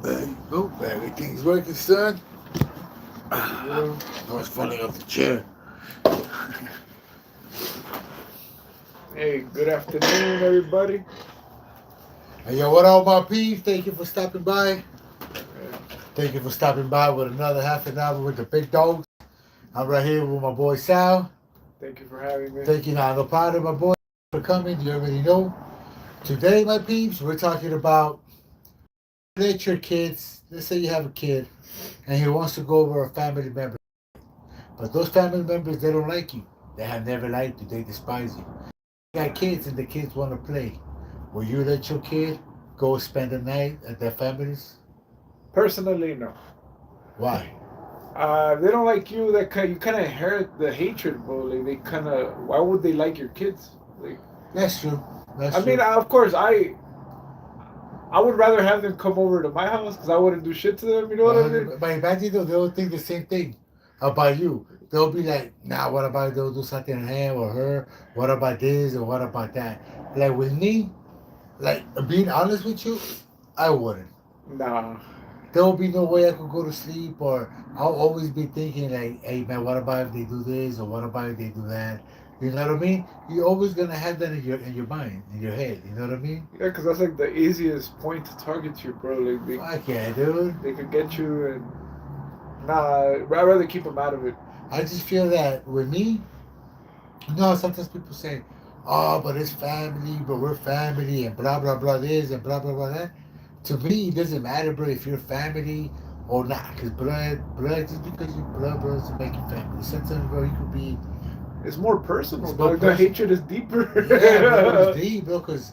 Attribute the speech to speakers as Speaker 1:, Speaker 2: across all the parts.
Speaker 1: There you go. Everything's working, son.
Speaker 2: You know.
Speaker 1: I was falling off the chair.
Speaker 2: Hey, good afternoon, everybody.
Speaker 1: Hey, yo, what up, my peeps? Thank you for stopping by.
Speaker 2: Uh,
Speaker 1: Thank you for stopping by with another half an hour with the big dogs. I'm right here with my boy Sal.
Speaker 2: Thank you for having me.
Speaker 1: Thank you, now, no problem, my boy, for coming. You already know. Today, my peeps, we're talking about let your kids. Let's say you have a kid and he wants to go over a family member, but those family members they don't like you. They have never liked you. They despise you. You got kids and the kids want to play. Will you let your kid go spend the night at their families?
Speaker 2: Personally, no.
Speaker 1: Why?
Speaker 2: They don't like you. You kind of inherit the hatred, bro. Like they kind of. Why would they like your kids? Like,
Speaker 1: That's true.
Speaker 2: I
Speaker 1: That's
Speaker 2: mean,
Speaker 1: true.
Speaker 2: of course, I would rather have them come over to my house because I wouldn't do shit to them. You know what I mean?
Speaker 1: But imagine though, they'll think the same thing about you. They'll be like, nah, what about they'll do something to him or her? What about this or what about that? Like with me, like being honest with you, I wouldn't.
Speaker 2: Nah.
Speaker 1: There will be no way I could go to sleep, or I'll always be thinking like, hey man, what about if they do this or what about if they do that? You know what I mean? You're always gonna have that in your mind, in your head. You know what I mean?
Speaker 2: Yeah, because that's like the easiest point to target you, bro. Like
Speaker 1: Fuck yeah, dude.
Speaker 2: they could get you, and nah, I'd rather keep them out of it.
Speaker 1: I just feel that with me, you know, sometimes people say, oh, but it's family, but we're family, and blah, blah, blah, this, and blah, blah, blah, that. To me, it doesn't matter, bro, if you're family or not. Because blood, just because you're blood, bro, doesn't make you family. Sometimes, bro, you could be,
Speaker 2: It's more personal,
Speaker 1: it's more
Speaker 2: dog. The
Speaker 1: personal.
Speaker 2: hatred is deeper.
Speaker 1: Yeah, bro, it's deep, bro, because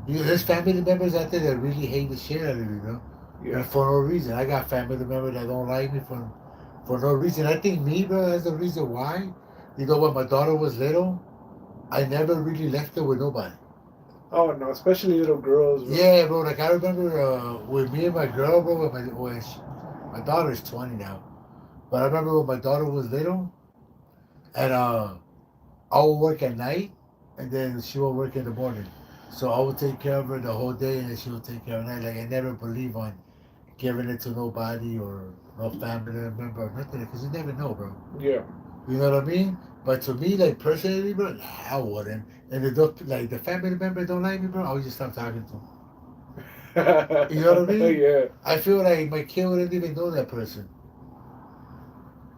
Speaker 1: there's family members out there that really hate the shit out of you, know?
Speaker 2: Yeah.
Speaker 1: And for no reason. I got family members that don't like me for no reason. I think me, bro, that's the reason why. You know, when my daughter was little, I never really left her with nobody.
Speaker 2: Oh no, especially little girls, bro.
Speaker 1: Yeah, bro. Like I remember with me and my girl, bro. My daughter is 20 now, but I remember when my daughter was little, and I would work at night, and then she would work in the morning. So I would take care of her the whole day, and then she would take care of her at night. Like I never believe on giving it to nobody or no family member or nothing, because you never know, bro.
Speaker 2: Yeah.
Speaker 1: You know what I mean? But to me, like personally, bro, nah, I wouldn't. And like the family member don't like me, bro, I would just stop talking to them. You know what I mean?
Speaker 2: Yeah.
Speaker 1: I feel like my kid wouldn't even know that person.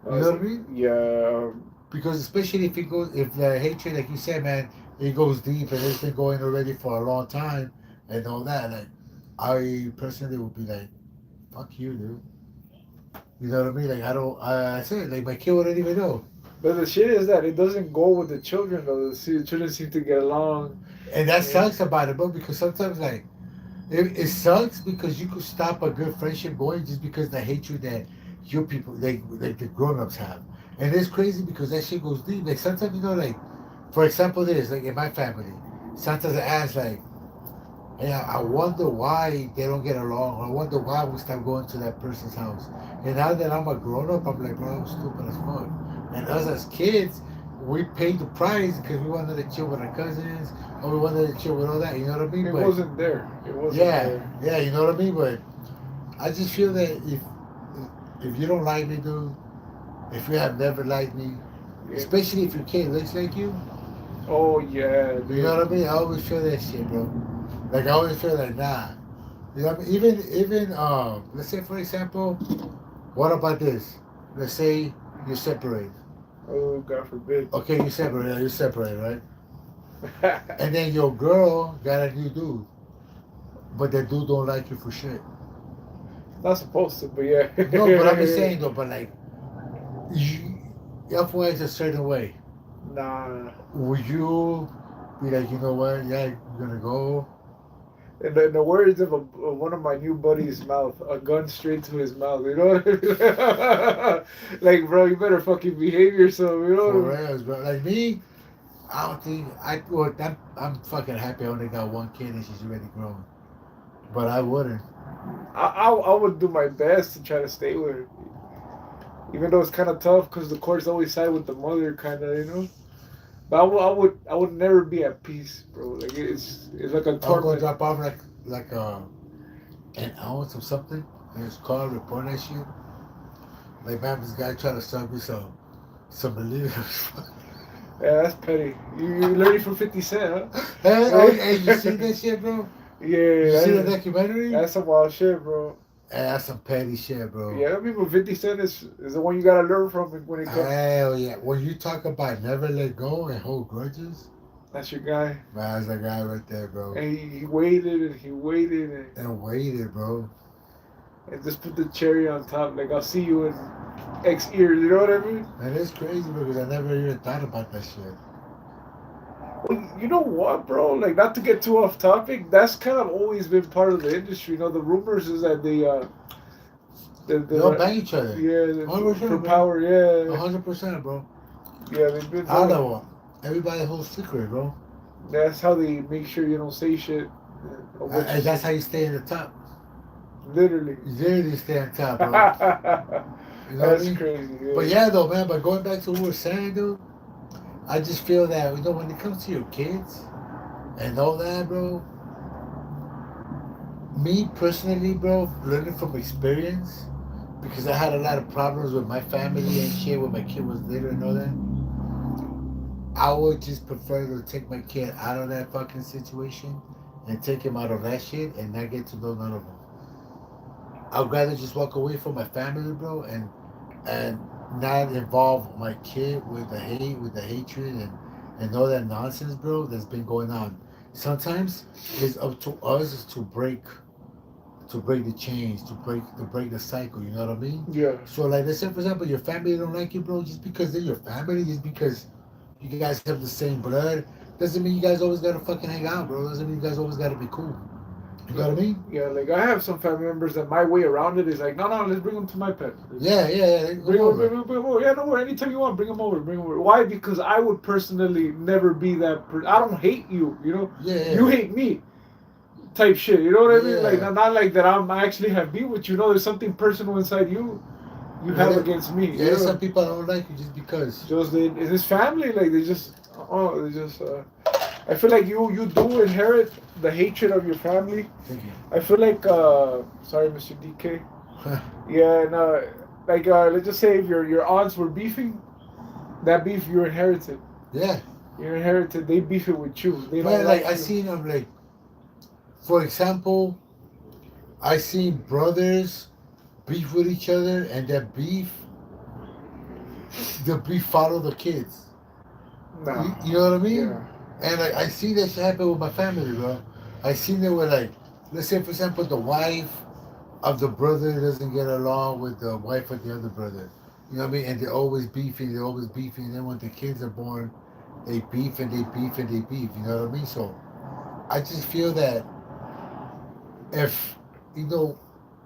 Speaker 1: You know what I mean?
Speaker 2: Yeah.
Speaker 1: Because especially if it goes, if the hatred, like you said, man, it goes deep and it's been going already for a long time and all that. Like, I personally would be like, fuck you, dude. You know what I mean? Like, I don't, I said, like, my kid wouldn't even know.
Speaker 2: But the shit is that it doesn't go with the children though. The children seem to get along.
Speaker 1: And that
Speaker 2: Yeah.
Speaker 1: sucks about it, bro, because sometimes, like, it sucks because you could stop a good friendship going just because the hatred that your people, like the grown ups have. And it's crazy because that shit goes deep. Like sometimes, you know, like, for example, this, like in my family, sometimes I ask, like, hey, I wonder why they don't get along, or I wonder why we stop going to that person's house. And now that I'm a grown up, I'm like, bro, I'm stupid as fuck. And us as kids, we paid the price because we wanted to chill with our cousins, or we wanted to chill with all that. You know what I mean?
Speaker 2: It
Speaker 1: But
Speaker 2: wasn't there. It wasn't
Speaker 1: yeah,
Speaker 2: there.
Speaker 1: yeah, you know what I mean. But I just feel that if you don't like me, dude, if you have never liked me,
Speaker 2: Yeah.
Speaker 1: especially if your kid looks like
Speaker 2: Oh yeah,
Speaker 1: you know
Speaker 2: dude.
Speaker 1: what I mean. I always feel that shit, bro. Like I always feel like nah. You know what I mean? Even let's say for example, what about this? Let's say you're separated.
Speaker 2: Oh God forbid.
Speaker 1: Okay, you're separated, right? And then your girl got a new dude, but the dude don't like you for shit.
Speaker 2: Not supposed to, but yeah.
Speaker 1: No, but I'm just saying though. But like, you, your is a certain way.
Speaker 2: Nah.
Speaker 1: Would you be like, you know what? Yeah, you're gonna go.
Speaker 2: In the words of one of my new buddies' mouth, a gun straight to his mouth. You know what I mean? Like, bro, you better fucking behave yourself. You know what I
Speaker 1: For
Speaker 2: mean?
Speaker 1: reals, bro. Like me, I don't think I. Well, I'm fucking happy. I only got one kid and she's already grown. But I wouldn't.
Speaker 2: I would do my best to try to stay with her, even though it's kind of tough because the courts always side with the mother, kind of, you know. But I would never be at peace, bro. Like it's like a
Speaker 1: I would go
Speaker 2: torment.
Speaker 1: drop off like an ounce of something. in his car, report that shit. Like, man, this guy trying to sell me some believers.
Speaker 2: Yeah, that's petty. You learning from 50 Cent, huh?
Speaker 1: Hey, you see that shit, bro? You see the
Speaker 2: Yeah,
Speaker 1: documentary?
Speaker 2: that's some wild shit, bro.
Speaker 1: Hey, that's some petty shit, bro.
Speaker 2: Yeah, I mean, but 50 Cent is the one you gotta learn from when it comes.
Speaker 1: Hell yeah. When you talk about never let go and hold grudges,
Speaker 2: That's your guy.
Speaker 1: man, that's the guy right there, bro.
Speaker 2: And he waited and he waited
Speaker 1: And waited, bro.
Speaker 2: and just put the cherry on top. Like, I'll see you in X years, you know what I mean?
Speaker 1: And it's crazy because I never even thought about that shit.
Speaker 2: Well, you know what, bro? Like, not to get too off topic, that's kind of always been part of the industry. You know, the rumors is that they
Speaker 1: They all bang each other.
Speaker 2: yeah,
Speaker 1: 100%,
Speaker 2: for
Speaker 1: bro.
Speaker 2: power, yeah,
Speaker 1: 100%, bro.
Speaker 2: yeah, they've been.
Speaker 1: I don't know. Everybody holds secret, bro.
Speaker 2: That's how they make sure you don't say shit. Or what you
Speaker 1: And that's
Speaker 2: say.
Speaker 1: how you stay in the top.
Speaker 2: Literally.
Speaker 1: You literally stay on top, bro. You know what I
Speaker 2: That's
Speaker 1: mean?
Speaker 2: crazy. Yeah.
Speaker 1: But yeah, though, man. But going back to what we were saying, dude, I just feel that, you know, when it comes to your kids and all that, bro. Me personally, bro, learning from experience, because I had a lot of problems with my family and shit when my kid was little and all that. I would just prefer to take my kid out of that fucking situation and take him out of that shit and not get to know none of them. I'd rather just walk away from my family, bro, and not involve my kid with the hate, with the hatred, and all that nonsense, bro, that's been going on. Sometimes it's up to us to break the chains, to break the cycle. You know what I mean?
Speaker 2: Yeah.
Speaker 1: So, like, let's say, for example, your family don't like you, bro, just because they're your family, just because you guys have the same blood, doesn't mean you guys always gotta fucking hang out, bro. Doesn't mean you guys always gotta be cool. You know what I mean?
Speaker 2: Yeah, like I have some family members that my way around it is like, no, let's bring them to my pet.
Speaker 1: Yeah.
Speaker 2: Bring them over. Yeah, no worry. Anytime you want, bring them over. Bring them over. Why? Because I would personally never be that person. I don't hate you, you know?
Speaker 1: Yeah.
Speaker 2: You hate me. Type shit. You know what I mean?
Speaker 1: Yeah.
Speaker 2: Like, not like that I actually have beef with you. No, there's something personal inside you have against me.
Speaker 1: Yeah,
Speaker 2: you know?
Speaker 1: some people don't like you just because.
Speaker 2: Just in his family, like they just I feel like you do inherit the hatred of your family.
Speaker 1: Thank you.
Speaker 2: I feel like sorry, Mr. DK. Yeah, and like let's just say if your aunts were beefing, that beef you inherited.
Speaker 1: Yeah.
Speaker 2: You inherited. They beef it with you. They don't
Speaker 1: Man, like I
Speaker 2: you.
Speaker 1: seen them, like, for example, I seen brothers beef with each other, and the beef follow the kids.
Speaker 2: Nah.
Speaker 1: You know what I mean?
Speaker 2: Yeah.
Speaker 1: And like I see that shit happen with my family, bro. I seen it with, like, let's say, for example, the wife of the brother doesn't get along with the wife of the other brother. You know what I mean? And they're always beefing. And then when the kids are born, they beef and they beef and they beef. You know what I mean? So I just feel that if, you know,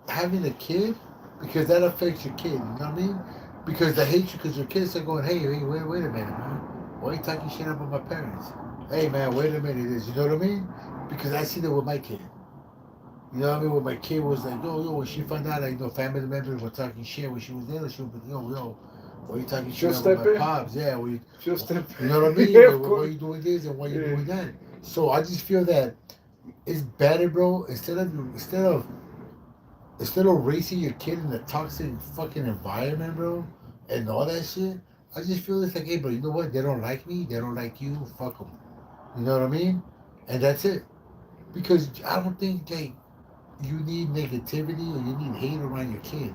Speaker 1: having a kid, because that affects your kid. You know what I mean? Because they hate you because your kids are going, hey, wait a minute, man. Why are you talking shit about my parents? Hey, man, wait a minute. You know what I mean? Because I see that with my kid. You know what I mean? When my kid was like, yo, when she found out, like, you know, family members were talking shit when she was there, she would be, yo, why are you talking shit about my pops? Yeah, you know what I mean?
Speaker 2: Yeah,
Speaker 1: why are you doing this and why are you doing that? So I just feel that it's better, bro, instead of raising your kid in a toxic fucking environment, bro, and all that shit, I just feel it's like, hey, bro, you know what? They don't like me. They don't like you. Fuck them. You know what I mean? And that's it. Because I don't think, like, you need negativity or you need hate around your kid.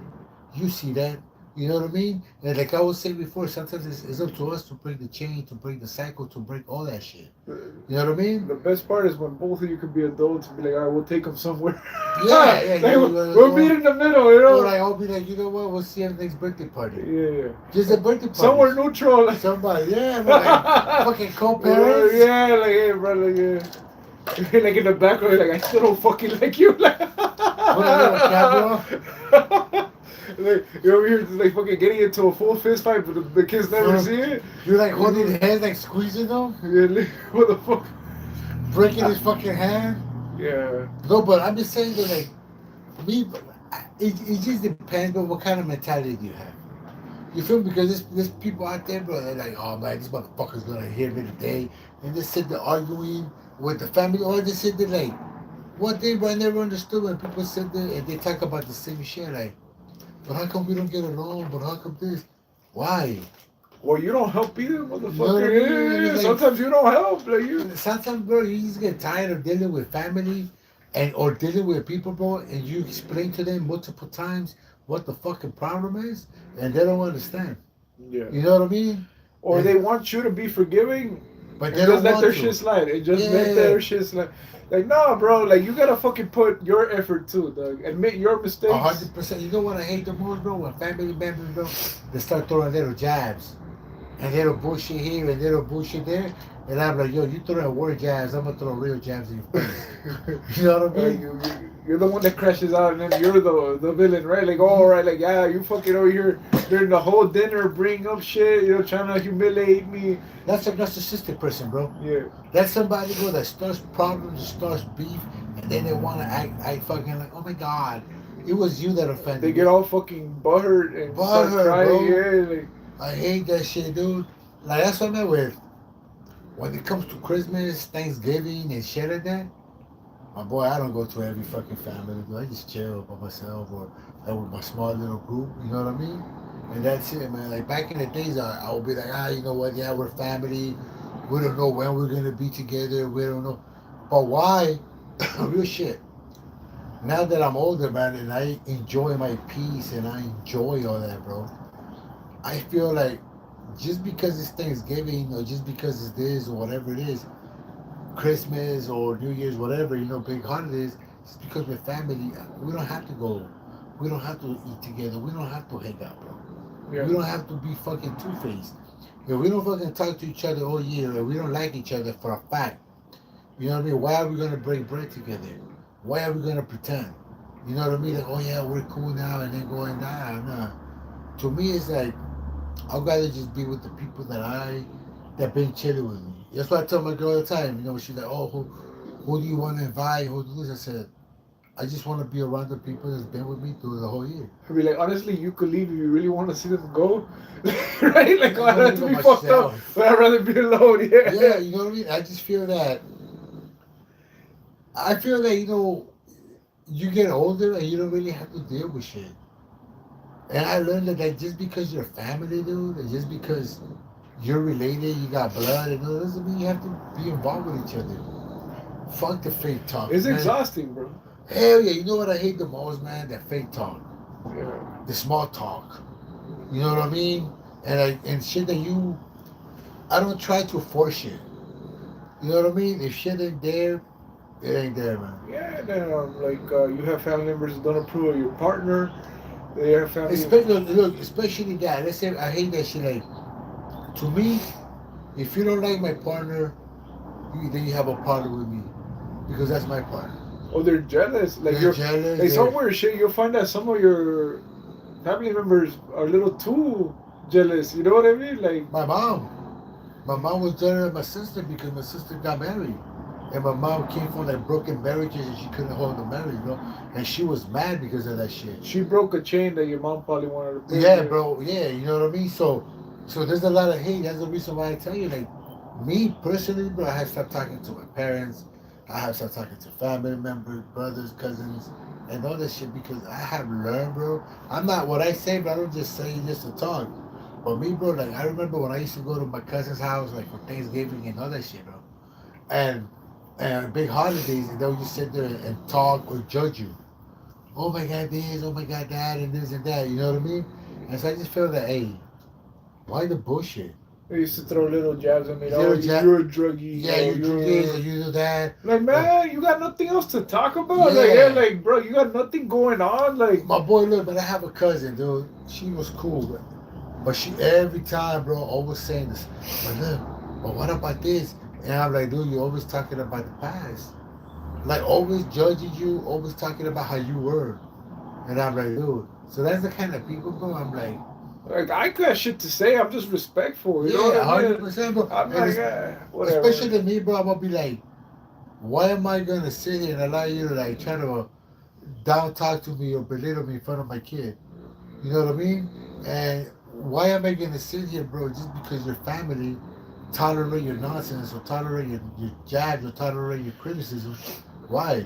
Speaker 1: You see that. You know what I mean? And like I was saying before, sometimes it's up to us to break the chain, to break the cycle, to break all that shit. You know what I mean?
Speaker 2: The best part is when both of you could be adults and be like, all right, we'll take them somewhere.
Speaker 1: Yeah.
Speaker 2: Like, we'll meet in the middle, you know?
Speaker 1: Or like, I'll be like, you know what? We'll see at the next birthday party.
Speaker 2: Yeah.
Speaker 1: Just a birthday party.
Speaker 2: Somewhere neutral.
Speaker 1: Somebody, yeah, like fucking co-parents.
Speaker 2: Yeah, like, hey, brother, yeah. Like in the background, like, I still don't fucking like you. Like,
Speaker 1: With a little camera.
Speaker 2: Like, you're over here just like fucking getting into a full fist fight, but the kids never see it.
Speaker 1: You're like holding his hands, like squeezing them.
Speaker 2: Yeah, like, what the fuck?
Speaker 1: Breaking his fucking hand.
Speaker 2: Yeah.
Speaker 1: No, but I'm just saying that, like, me, it just depends on what kind of mentality do you have. You feel me? Because there's people out there, bro, they're like, oh man, this motherfucker's gonna hit me today. And they sit there arguing with the family, or they sit there like, One thing I never understood when people sit there and they talk about the same shit, like, but how come we don't get along? But how come this? Why?
Speaker 2: Well, you don't help either,
Speaker 1: You know what I
Speaker 2: motherfucker.
Speaker 1: mean?
Speaker 2: Yeah,
Speaker 1: It's like,
Speaker 2: sometimes you don't help. Like you.
Speaker 1: sometimes, bro, you just get tired of dealing with family and or dealing with people, bro, and you explain to them multiple times what the fucking problem is, and they don't understand.
Speaker 2: Yeah.
Speaker 1: You know what I mean?
Speaker 2: Or
Speaker 1: And,
Speaker 2: they want you to be forgiving
Speaker 1: but
Speaker 2: and
Speaker 1: they
Speaker 2: just
Speaker 1: don't
Speaker 2: let
Speaker 1: want
Speaker 2: their
Speaker 1: to.
Speaker 2: shit slide. And just let
Speaker 1: Yeah.
Speaker 2: their shit slide. Like, nah, bro. Like, you gotta fucking put your effort too, dog. Admit your mistakes.
Speaker 1: 100%. You know what I hate the most, bro? When family members, bro, they start throwing little jabs and little bullshit here and little bullshit there. And I'm like, yo, you throwing word jabs, I'm gonna throw real jabs in your face. You know what I mean?
Speaker 2: You're the one that crashes out, and then you're the villain, right? Like, all right, like, yeah, you fucking over here during the whole dinner, bring up shit, trying to humiliate me.
Speaker 1: That's a narcissistic person, bro.
Speaker 2: Yeah.
Speaker 1: That's somebody, bro, that starts problems, starts beef, and then they want to act fucking like, oh my god, it was you that offended
Speaker 2: They
Speaker 1: me.
Speaker 2: get all fucking butthurt and start
Speaker 1: Butthurt,
Speaker 2: crying.
Speaker 1: bro.
Speaker 2: Yeah, like,
Speaker 1: I hate that shit, dude. Like, that's what I meant with when it comes to Christmas, Thanksgiving, and shit like that. My boy, I don't go to every fucking family. Dude. I just chill by myself or with my small little group. You know what I mean? And that's it, man. Like back in the days, I would be like, you know what? Yeah, we're family. We don't know when we're gonna be together. We don't know. But why? Real shit. Now that I'm older, man, and I enjoy my peace and I enjoy all that, bro. I feel like just because it's Thanksgiving or just because it's this or whatever it is, Christmas or New Year's, whatever, big holidays, just because we're family, we don't have to go. We don't have to eat together. We don't have to hang out, bro.
Speaker 2: yeah.
Speaker 1: We don't have to be fucking two-faced. If we don't fucking talk to each other all year and we don't like each other for a fact, you know what I mean? Why are we gonna break bread together? Why are we gonna pretend? You know what I mean? Like, oh yeah, we're cool now, and then going down. Nah. To me, it's like I'd rather just be with the people that been chilling with me. That's why I tell my girl all the time. She's like, oh, who do you want to invite? Who do this? I said, I just want to be around the people that's been with me through the whole year.
Speaker 2: I'd be like, honestly, you could leave if you really want to see them go, right? Like,
Speaker 1: I
Speaker 2: I'd have to be fucked up,
Speaker 1: myself.
Speaker 2: but I'd rather be alone. Yeah.
Speaker 1: Yeah, you know what I mean? I just feel that. I feel that you get older and you don't really have to deal with shit. And I learned that just because you're family, dude, and just because you're related, you got blood, and all, doesn't mean you have to be involved with each other. Fuck the fake talk.
Speaker 2: It's
Speaker 1: man.
Speaker 2: exhausting, bro.
Speaker 1: Hell yeah, you know what I hate the most, man? That fake talk.
Speaker 2: Yeah.
Speaker 1: The small talk. You know what I mean? And shit that I don't try to force shit. You know what I mean? If shit ain't there, it ain't there, man.
Speaker 2: Yeah, then you have family members that don't approve of your partner. They have family.
Speaker 1: Especially that. Let's say I hate that shit. Like, to me, if you don't like my partner, then you have a problem with me, because that's my partner.
Speaker 2: Oh, they're jealous. Like
Speaker 1: They're jealous.
Speaker 2: Like some weird shit. You'll find that some of your family members are a little too jealous. You know what I mean? Like
Speaker 1: My mom was jealous of my sister because my sister got married. And my mom came from like broken marriages and she couldn't hold the marriage, And she was mad because of that shit.
Speaker 2: she broke a chain that your mom probably wanted to break.
Speaker 1: Yeah, bro. Yeah, you know what I mean? So there's a lot of hate. That's the reason why I tell you, like, me personally, bro, I have stopped talking to my parents. I have stopped talking to family members, brothers, cousins, and all that shit because I have learned, bro. I'm not what I say, but I don't just say it just to talk. But me, bro, like, I remember when I used to go to my cousin's house, like, for Thanksgiving and all that shit, bro. And big holidays, and they'll just sit there and talk or judge you. Oh my God, this, oh my God, that, and this and that. You know what I mean? And so I just feel that, hey, why the bullshit?
Speaker 2: They used to throw little jabs at me.
Speaker 1: Little
Speaker 2: Oh,
Speaker 1: jab-
Speaker 2: you're a druggie.
Speaker 1: Yeah, you do this or you do that.
Speaker 2: Like, man, you got nothing else to talk about.
Speaker 1: Yeah.
Speaker 2: Like, bro, you got nothing going on. Like,
Speaker 1: My boy, look, but I have a cousin, dude. She was cool, but she every time, bro, always saying this. But look, but what about this? And I'm like, dude, you're always talking about the past. Like, always judging you, always talking about how you were. And I'm like, dude. So that's the kind of people, bro. I'm like,
Speaker 2: I got shit to say. I'm just respectful. You know
Speaker 1: yeah,
Speaker 2: what I mean?
Speaker 1: 100%, bro.
Speaker 2: I'm
Speaker 1: And
Speaker 2: like,
Speaker 1: it's-
Speaker 2: whatever.
Speaker 1: especially to me, bro, I'm gonna be like, why am I gonna sit here and allow you to like try to down talk to me or belittle me in front of my kid? You know what I mean? And why am I gonna sit here, bro, just because your family tolerate your nonsense or tolerate your jabs or tolerate your criticism? Why?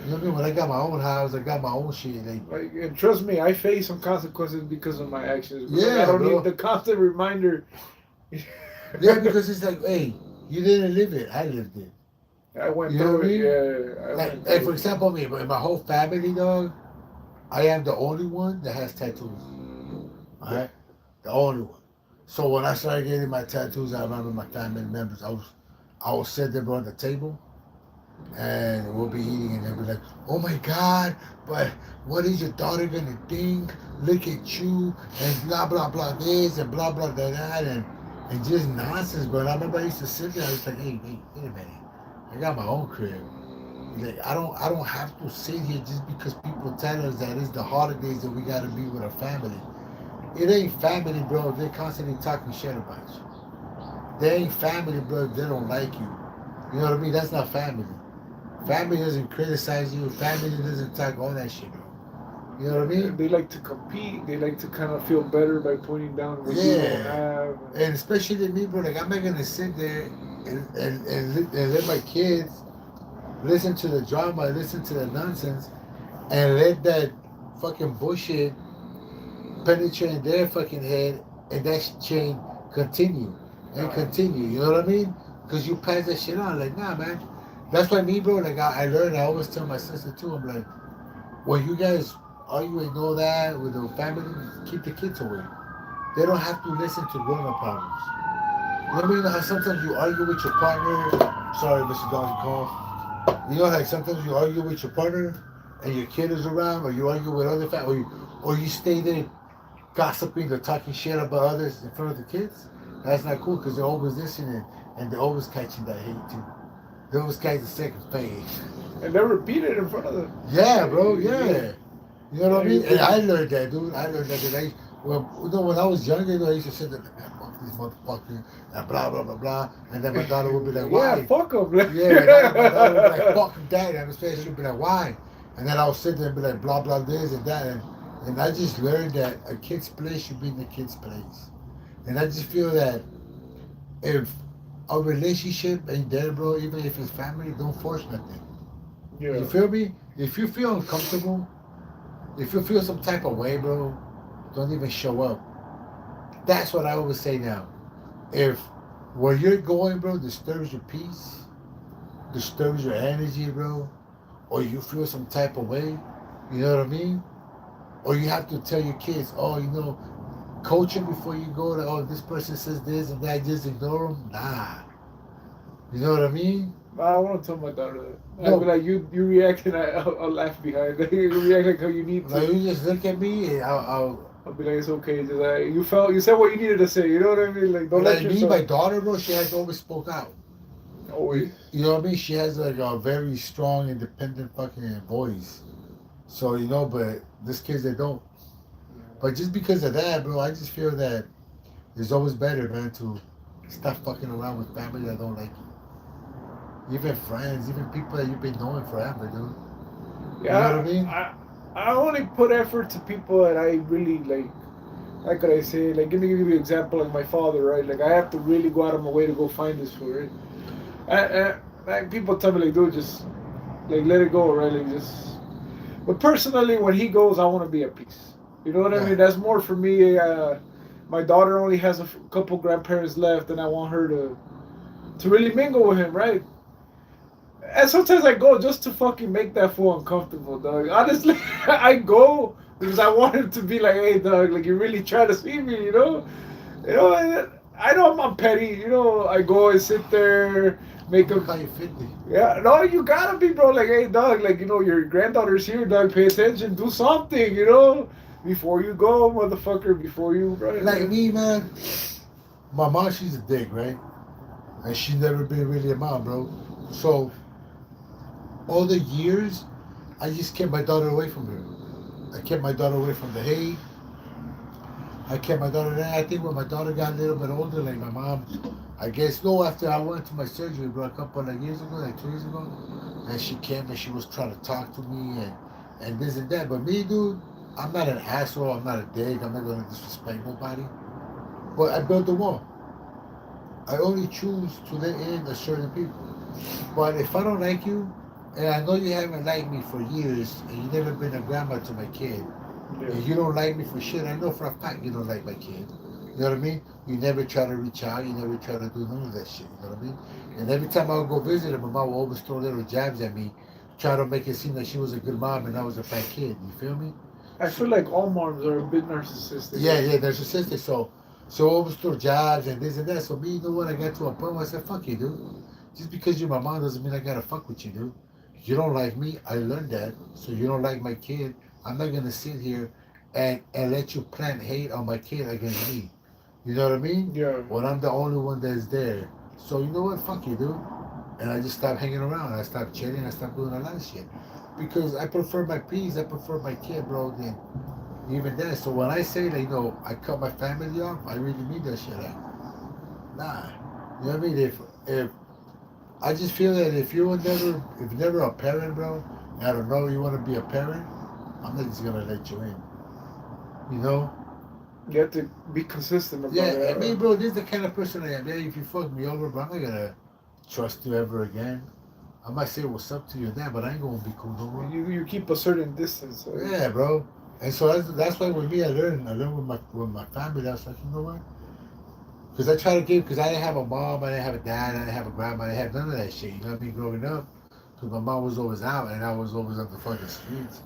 Speaker 1: know what I mean? When I got my own house, I got my own shit.
Speaker 2: Like, and trust me, I face some consequences because of my actions. Bro. Like,
Speaker 1: Yeah,
Speaker 2: I don't
Speaker 1: bro.
Speaker 2: need the constant reminder.
Speaker 1: Yeah, because it's like, hey, you didn't live it. I lived it.
Speaker 2: I went
Speaker 1: You know
Speaker 2: through
Speaker 1: what I
Speaker 2: it.
Speaker 1: mean?
Speaker 2: Yeah, I went
Speaker 1: Like
Speaker 2: through
Speaker 1: for
Speaker 2: it.
Speaker 1: example, me, in my whole family, dog, I am the only one that has tattoos. All right, the only one. So when I started getting my tattoos, I remember my family members. I was sit there on the table, and we'll be eating, and they'll be like, "Oh my God, but what is your daughter gonna think? Look at you, and blah blah blah this, and blah blah that, and just nonsense." But I remember I used to sit there. I was like, "Hey, wait a minute. I got my own crib. Like I don't have to sit here just because people tell us that it's the holidays that we gotta be with our family. It ain't family, bro. If they're constantly talking shit about you, they ain't family, bro. If they don't like you, you know what I mean? That's not family. Family doesn't criticize you. Family doesn't talk all that shit, bro. You know what I mean?
Speaker 2: They like to compete. They like to kind of feel better by pointing down what you don't
Speaker 1: Yeah.
Speaker 2: have.
Speaker 1: And especially me, bro. Like I'm not gonna sit there and let my kids listen to the drama, listen to the nonsense, and let that fucking bullshit penetrate their fucking head, and that chain continue and continue. You know what I mean? Because you pass that shit on. Like, nah, man. That's why me, bro. Like, I learned. I always tell my sister too. I'm like, when you guys argue and all that with the family, keep the kids away. They don't have to listen to grown-up problems. You know what I mean? How sometimes you argue with your partner. Sorry, Mr. Doggy Call. You know, like sometimes you argue with your partner and your kid is around, or you argue with other family, or you stay there gossiping or talking shit about others in front of the kids. That's not cool because they're always listening and they're always catching that hate too. They always catch the second page.
Speaker 2: And they repeat it in front of them.
Speaker 1: Yeah, bro. Yeah. You know what I
Speaker 2: Yeah,
Speaker 1: mean? And I learned that, dude. I learned that. Well, you know, when I was younger, you know, I used to sit there like, "Man, fuck this motherfucker," and blah blah blah blah. And then my daughter would be like,
Speaker 2: Yeah,
Speaker 1: "Why?"
Speaker 2: fuck them.
Speaker 1: Yeah, my daughter would be like, "Fuck daddy," and especially she'd be like, "Why?" And then I would sit there and be like, "Blah blah this and that," and I just learned that a kid's place should be in the kid's place. And I just feel that if a relationship ain't there, bro, even if it's family, don't force nothing.
Speaker 2: Yeah.
Speaker 1: You feel me? If you feel uncomfortable, if you feel some type of way, bro, don't even show up. That's what I always say now. If where you're going, bro, disturbs your peace, disturbs your energy, bro, or you feel some type of way, you know what I mean? Or you have to tell your kids, oh, you know, coach them before you go to, oh, this person says this and that, just ignore them. Nah. You know what I mean?
Speaker 2: I want to tell my daughter that. I'd
Speaker 1: No.
Speaker 2: be like, you reacting, I'll laugh behind. You react like how you need
Speaker 1: Like,
Speaker 2: to.
Speaker 1: you just look at me and
Speaker 2: I'll be like, it's okay. Just like, you said what you needed to say. You know what I mean? Like, don't let
Speaker 1: like me,
Speaker 2: yourself.
Speaker 1: my daughter, bro, she has always spoke out.
Speaker 2: Always.
Speaker 1: You know what I mean? She has like a very strong, independent fucking voice. So, you know, but there's kids that don't. But just because of that, bro, I just feel that it's always better, man, to stop fucking around with family that don't like you. Even friends, even people that you've been knowing forever, dude.
Speaker 2: Yeah,
Speaker 1: You know what I mean?
Speaker 2: I only put effort to people that I really like. How could I say? Like, give you an example. Like my father, right? Like, I have to really go out of my way to go find this food, right? Like people tell me, like, dude, just like let it go, right? Like, just. But personally, when he goes, I want to be at peace. You know what I
Speaker 1: Yeah.
Speaker 2: mean? That's more for me. My daughter only has a couple grandparents left, and I want her to really mingle with him, right? And sometimes I go just to fucking make that fool uncomfortable, dog. Honestly, I go because I want him to be like, hey, dog, like you really try to see me, you know? You know, I know I'm petty, you know. I go and sit there, make
Speaker 1: Look
Speaker 2: him.
Speaker 1: how you 50.
Speaker 2: Yeah, no, you gotta be, bro. Like, hey, dog, like, you know, your granddaughter's here, dog. Pay attention, do something, you know, before you go, motherfucker. Before you, bro.
Speaker 1: Like me, man, my mom, she's a dick, right? And she's never been really a mom, bro. So, all the years, I just kept my daughter away from her. I kept my daughter away from the hate. I kept my daughter there. I think when my daughter got a little bit older, like my mom, I guess, no, after I went to my surgery, bro, a couple of years ago, like 2 years ago, and she came and she was trying to talk to me and this and that. But me, dude, I'm not an asshole. I'm not a dick. I'm not going to disrespect nobody. But I built the wall. I only choose to let in a certain people. But if I don't like you, And I know you haven't liked me for years, and you never been a grandma to my kid.
Speaker 2: Yeah.
Speaker 1: And you don't like me for shit. I know for a fact you don't like my kid. You know what I mean? You never try to reach out. You never try to do none of that shit. You know what I mean? And every time I would go visit her, my mom would always throw little jabs at me, try to make it seem like she was a good mom and I was a bad kid. You feel me?
Speaker 2: I feel like all moms are a bit narcissistic.
Speaker 1: Yeah, yeah, there's a sister. So always throw jobs and this and that. So me, you know what? I got to a point where I said, fuck you, dude. Just because you're my mom doesn't mean I gotta fuck with you, dude. You don't like me. I learned that. So you don't like my kid. I'm not gonna sit here and let you plant hate on my kid against me. You know what I mean?
Speaker 2: Yeah.
Speaker 1: When I'm the only one that's there. So you know what? Fuck you, dude. And I just stopped hanging around. I stopped chatting. I stopped doing a lot of shit. Because I prefer my peace. I prefer my kid, bro, than even that. So when I say that, I cut my family off, I really mean that shit. Like, nah. You know what I mean? If I just feel that if you're never a parent, bro, and I don't know you want to be a parent, I'm not just gonna let you in. You know?
Speaker 2: You have to be consistent about
Speaker 1: Yeah,
Speaker 2: it.
Speaker 1: I mean, bro, this is the kind of person I am. Yeah, if you fuck me over, bro, I'm not gonna trust you ever again. I might say what's up to you and that, but I ain't gonna be cool no more.
Speaker 2: You keep a certain distance. So
Speaker 1: Yeah, bro. And so that's why with me, I learned with my family. I was like, you know what? Because I try to give, because I didn't have a mom, I didn't have a dad, I didn't have a grandma, I didn't have none of that shit. You know what I mean? Growing up, because my mom was always out and I was always on the fucking streets.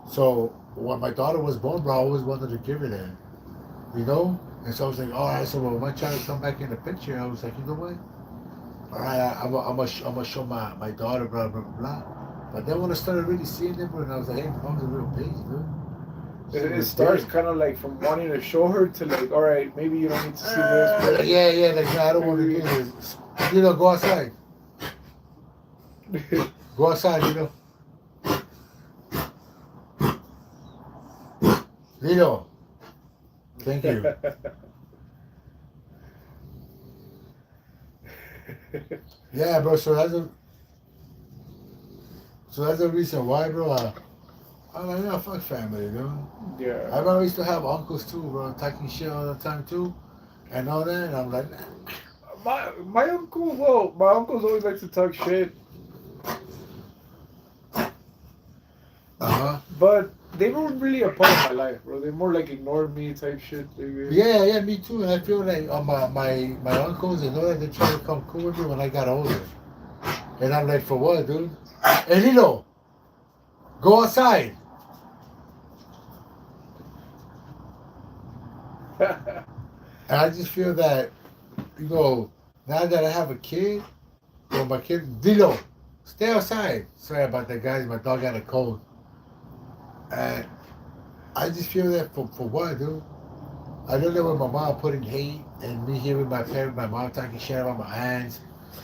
Speaker 1: So when my daughter was born, bro, I always wanted to give her that. You know? And so I was like, all right. So when my child come back in the picture, I was like, you know what? All right, I'm gonna show my daughter, blah blah blah blah. But then when I started really seeing them, and I was like, hey, mom's a real bitch, dude.
Speaker 2: it starts kind of like from wanting to show her to like, all right, maybe you don't need to see this. But
Speaker 1: Yeah, like no, I don't want to do this. Go outside. Go outside, Lilo. Thank you. Yeah, bro. So that's the reason why, bro. I'm like, no, fuck family, dude.
Speaker 2: Yeah.
Speaker 1: I remember I used to have uncles too, bro, talking shit all the time too, and all that. And I'm like, nah.
Speaker 2: My uncle, well, my uncles always like to talk shit,
Speaker 1: Uh-huh.
Speaker 2: but they weren't really a part of my life, bro. They more like ignored me type shit.
Speaker 1: Yeah, me too. And I feel like my uncles and all that, they try to come cool with me when I got older. And I'm like, for what, dude? Hey, Lilo, go outside. And I just feel that, now that I have a kid, or my kid, Lilo, stay outside. Sorry about that, guys. My dog got a cold. And I just feel that for what, dude? I don't know when my mom putting hate and me hearing my mom talking shit about my aunts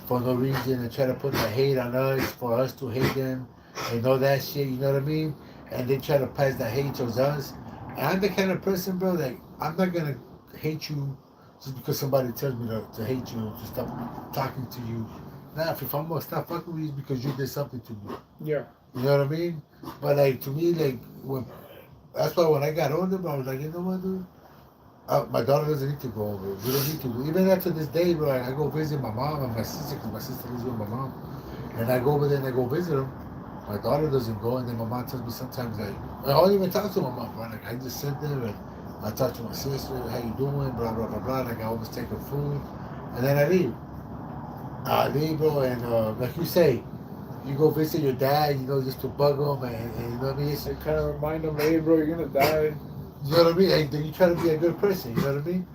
Speaker 1: for no reason and try to put the hate on us for us to hate them and all that shit, you know what I mean? And they try to pass that hate towards us. And I'm the kind of person, bro, that I'm not gonna hate you just because somebody tells me to hate you, to stop talking to you. Nah, if I'm gonna stop fucking with you, it's because you did something to me.
Speaker 2: Yeah.
Speaker 1: You know what I mean? But like to me, like that's why when I got older, bro, I was like, you know what, dude? My daughter doesn't need to go over. We don't need to. Even after this day, bro, I go visit my mom and my sister because my sister lives with my mom. And I go over there and I go visit them. My daughter doesn't go, and then my mom tells me sometimes, like, I don't even talk to my mom, bro. Like, I just sit there and I talk to my sister, how you doing, blah, blah, blah, blah. Like, I always take her food. And then I leave. I leave, bro, and like you say, you go visit your dad, just to bug him, and you know what I mean?
Speaker 2: They kind of remind them, hey, bro, you're gonna die.
Speaker 1: You know what I mean? And then you try to be a good person, you know what I mean?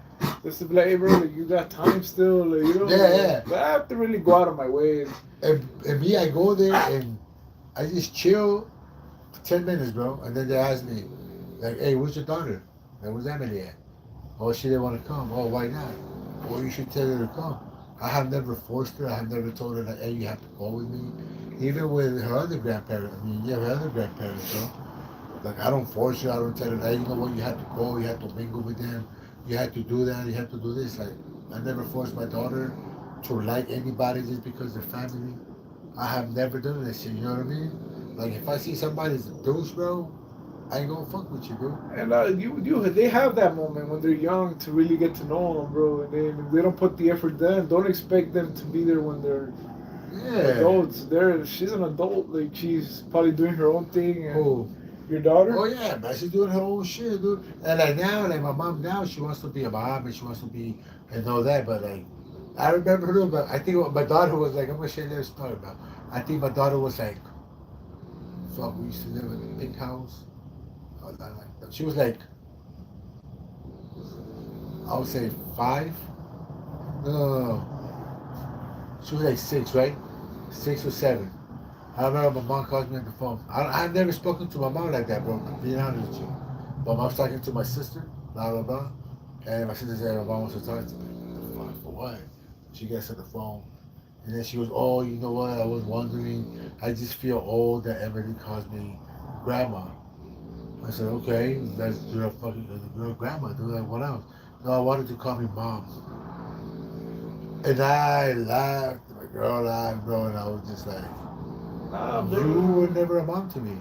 Speaker 2: Just to be like, hey, bro, like, you got time still, like,
Speaker 1: Yeah.
Speaker 2: But I have to really go out of my way.
Speaker 1: And me, I go there and I just chill for 10 minutes, bro. And then they ask me, like, hey, where's your daughter? Like, where's Emily at? Oh, she didn't want to come. Oh, why not? Well, you should tell her to come. I have never forced her. I have never told her, like, hey, you have to go with me. Even with her other grandparents. Her other grandparents, bro. Like, I don't force you. I don't tell her, hey, you know what? You have to go. You have to mingle with them. You have to do that. You have to do this. Like, I never forced my daughter to like anybody just because they're family. I have never done that shit. You know what I mean? Like, if I see somebody's a douche, bro, I ain't gonna fuck with you, bro.
Speaker 2: And they have that moment when they're young to really get to know them, bro. And then if they don't put the effort then, don't expect them to be there when they're
Speaker 1: Yeah.
Speaker 2: Adults, she's an adult. Like she's probably doing her own thing. And
Speaker 1: Oh.
Speaker 2: your daughter?
Speaker 1: Oh yeah, man, she's doing her own shit, dude. And like now, like my mom now, she wants to be a mom and she wants to be and all that. But like, I remember her, but I think my daughter was like, I'm gonna share this story about. I think my daughter was like, fuck, we used to live in a big house. She was like, I would say 5. No. She was like 6, right? 6 or 7. I remember my mom called me on the phone. I've never spoken to my mom like that, bro. Being honest with you. But I was talking to my sister, blah blah blah, and my sister said my mom wants to talk to me. For what? She gets on the phone, and then she goes, "Oh, you know what? I was wondering. I just feel old that Emily calls me grandma." I said, "Okay, that's your fucking your grandma. Do like what else?" No, I wanted to call me mom, and I laughed. My girl laughed, bro, and I was just like.
Speaker 2: Nah,
Speaker 1: You
Speaker 2: bro.
Speaker 1: were never a mom to me.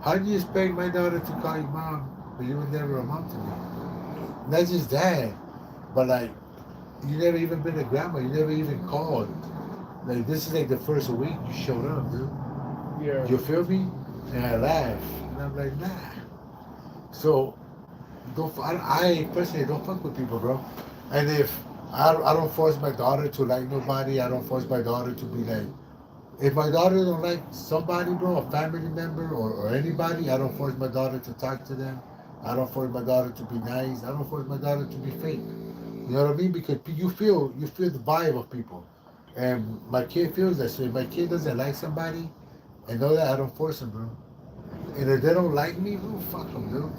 Speaker 1: How do you expect my daughter to call you mom, but you were never a mom to me? Not just that, but like you never even been a grandma. You never even called. Like this is like the first week you showed up, dude.
Speaker 2: Yeah.
Speaker 1: You feel me? And I laugh, and I'm like, nah. So don't. I personally don't fuck with people, bro. And if I don't force my daughter to like nobody, I don't force my daughter to be like. If my daughter don't like somebody, bro, a family member or anybody, I don't force my daughter to talk to them. I don't force my daughter to be nice. I don't force my daughter to be fake. You know what I mean? Because you feel the vibe of people, and my kid feels that. So if my kid doesn't like somebody, and know that I don't force them, bro. And if they don't like me, bro, fuck them, dude.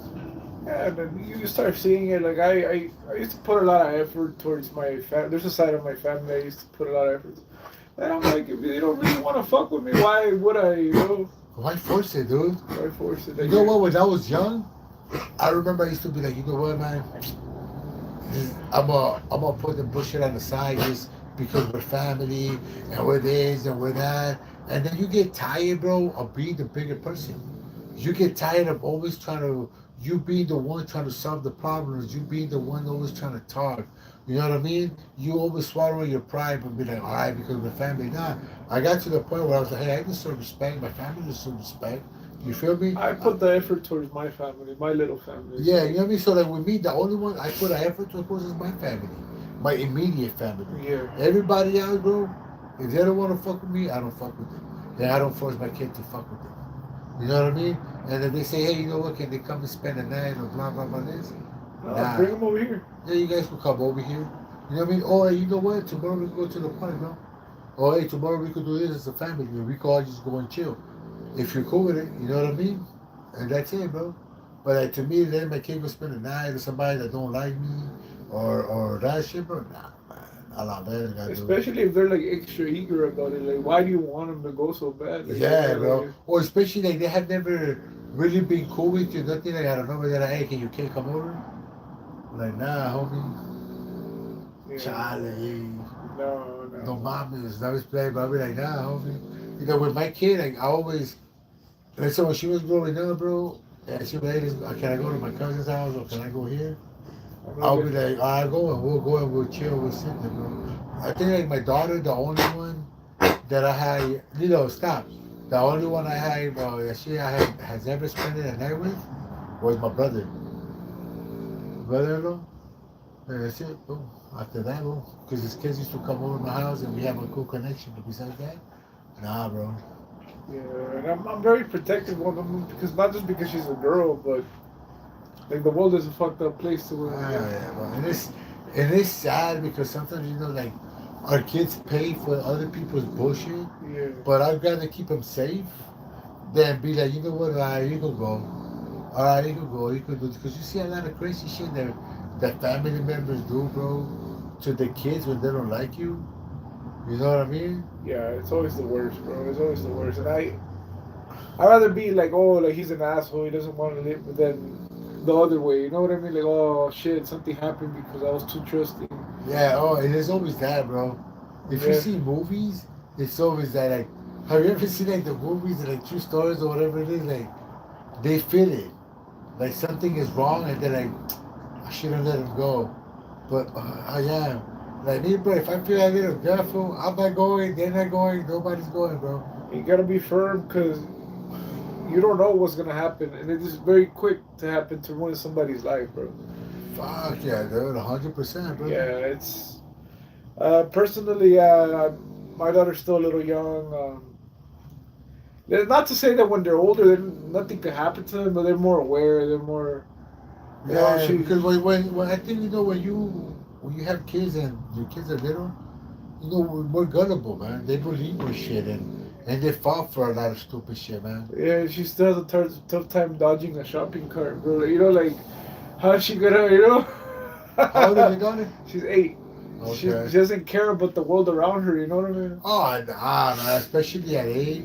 Speaker 2: Yeah, and then you start seeing it. Like I used to put a lot of effort towards my family. There's a side of my family I used to put a lot of effort. And I'm like, if they don't really want to fuck with me, why would I? You know,
Speaker 1: Why force it, dude?
Speaker 2: why force it?
Speaker 1: You
Speaker 2: Like,
Speaker 1: know what? When I was young, I remember I used to be like, you know what, man? I'm gonna put the bullshit on the side just because we're family and we're this and we're that. And then you get tired, bro, of being the bigger person. You get tired of always trying to you being the one trying to solve the problems, you being the one always trying to talk. You know what I mean? You always swallow your pride and be like, all right, because we're family. Nah, I got to the point where I was like, hey, I deserve respect. My family deserves respect. You feel me?
Speaker 2: I put the effort towards my family, my little family.
Speaker 1: Yeah,
Speaker 2: So
Speaker 1: you know what I mean? So like with me, the only one I put an effort towards is my family. My immediate family.
Speaker 2: yeah,
Speaker 1: Everybody else, bro, if they don't want to fuck with me, I don't fuck with them. And I don't force my kid to fuck with them. You know what I mean? And if they say, hey, you know what, can they come and spend the night or blah, blah, blah, this?
Speaker 2: bring
Speaker 1: Nah.
Speaker 2: them over here.
Speaker 1: Yeah, you guys can come over here. You know what I mean? Oh, hey, you know what? Tomorrow we can go to the park, no? Oh, hey, tomorrow we could do this as a family. We could all just go and chill. If you're cool with it, you know what I mean? And that's it, bro. But like, to me, letting my kid go spend the night with somebody that don't like me or that shit, bro, nah, man. A lot better gotta do it.
Speaker 2: Especially if they're like extra eager about it. Like, why do you want them to go so bad? Like,
Speaker 1: Yeah, bro.
Speaker 2: like,
Speaker 1: Or especially like they have never really been cool with you, nothing like I don't know, they're like, hey, can you kid come over? I'm like, nah, homie.
Speaker 2: yeah,
Speaker 1: Charlie.
Speaker 2: no,
Speaker 1: No
Speaker 2: no.
Speaker 1: mames, no play, but I'll be like, nah, homie. You know, with my kid, like, I always, like, so when she was growing up, bro, and she was like, can I go to my cousin's house or can I go here?
Speaker 2: I'm
Speaker 1: I'll
Speaker 2: like,
Speaker 1: be like, I'll go and we'll chill, we'll sit there, bro. I think, like, my daughter, the only one that I had, stop. The only one I had, that has ever spent a night with was my brother-in-law. And that's it, bro. After that, bro, because his kids used to come over to my house and we have a cool connection. But besides that, nah, bro.
Speaker 2: yeah, and I'm very protective of them because not just because she's a girl, but like the world is a fucked up place to where.
Speaker 1: Ah, yeah, bro. And it's sad because sometimes like our kids pay for other people's bullshit,
Speaker 2: Yeah,
Speaker 1: but I'd rather keep them safe than be like, you know what, all right, you can go. All right, you can go. You can do because you see a lot of crazy shit that family members do, bro, to the kids when they don't like you. You know what I mean?
Speaker 2: yeah, it's always the worst, bro. It's always the worst, and I rather be like, oh, like he's an asshole. He doesn't want to live, than the other way. You know what I mean? Like, oh shit, something happened because I was too trusting.
Speaker 1: Yeah. Oh, and there's always that, bro. If you
Speaker 2: Yeah,
Speaker 1: see movies, it's always that. Like, have you ever seen like the movies, like true stories or whatever it is? Like, they feel it. Like something is wrong, and they're like, I shouldn't let him go, but I am. Like me, bro, if I feel a little girlful, I'm not going, they're not going, nobody's going, bro.
Speaker 2: You gotta be firm because you don't know what's gonna happen, and it is very quick to happen to ruin somebody's life, bro.
Speaker 1: Fuck yeah, dude, 100%, bro.
Speaker 2: Yeah, it's personally, my daughter's still a little young. Not to say that when they're older, nothing could happen to them, but they're more aware. They're more, you know,
Speaker 1: Yeah,
Speaker 2: she.
Speaker 1: because when I think, when you have kids and your kids are little, we're more gullible, man. They believe with shit and they fall for a lot of stupid shit, man.
Speaker 2: Yeah, she still has a tough time dodging a shopping cart, bro. You know, like how's she gonna, you know?
Speaker 1: How old is your daughter?
Speaker 2: She's 8. She
Speaker 1: Okay.
Speaker 2: doesn't care about the world around her. You know what I mean?
Speaker 1: Oh, nah, man. Especially at 8,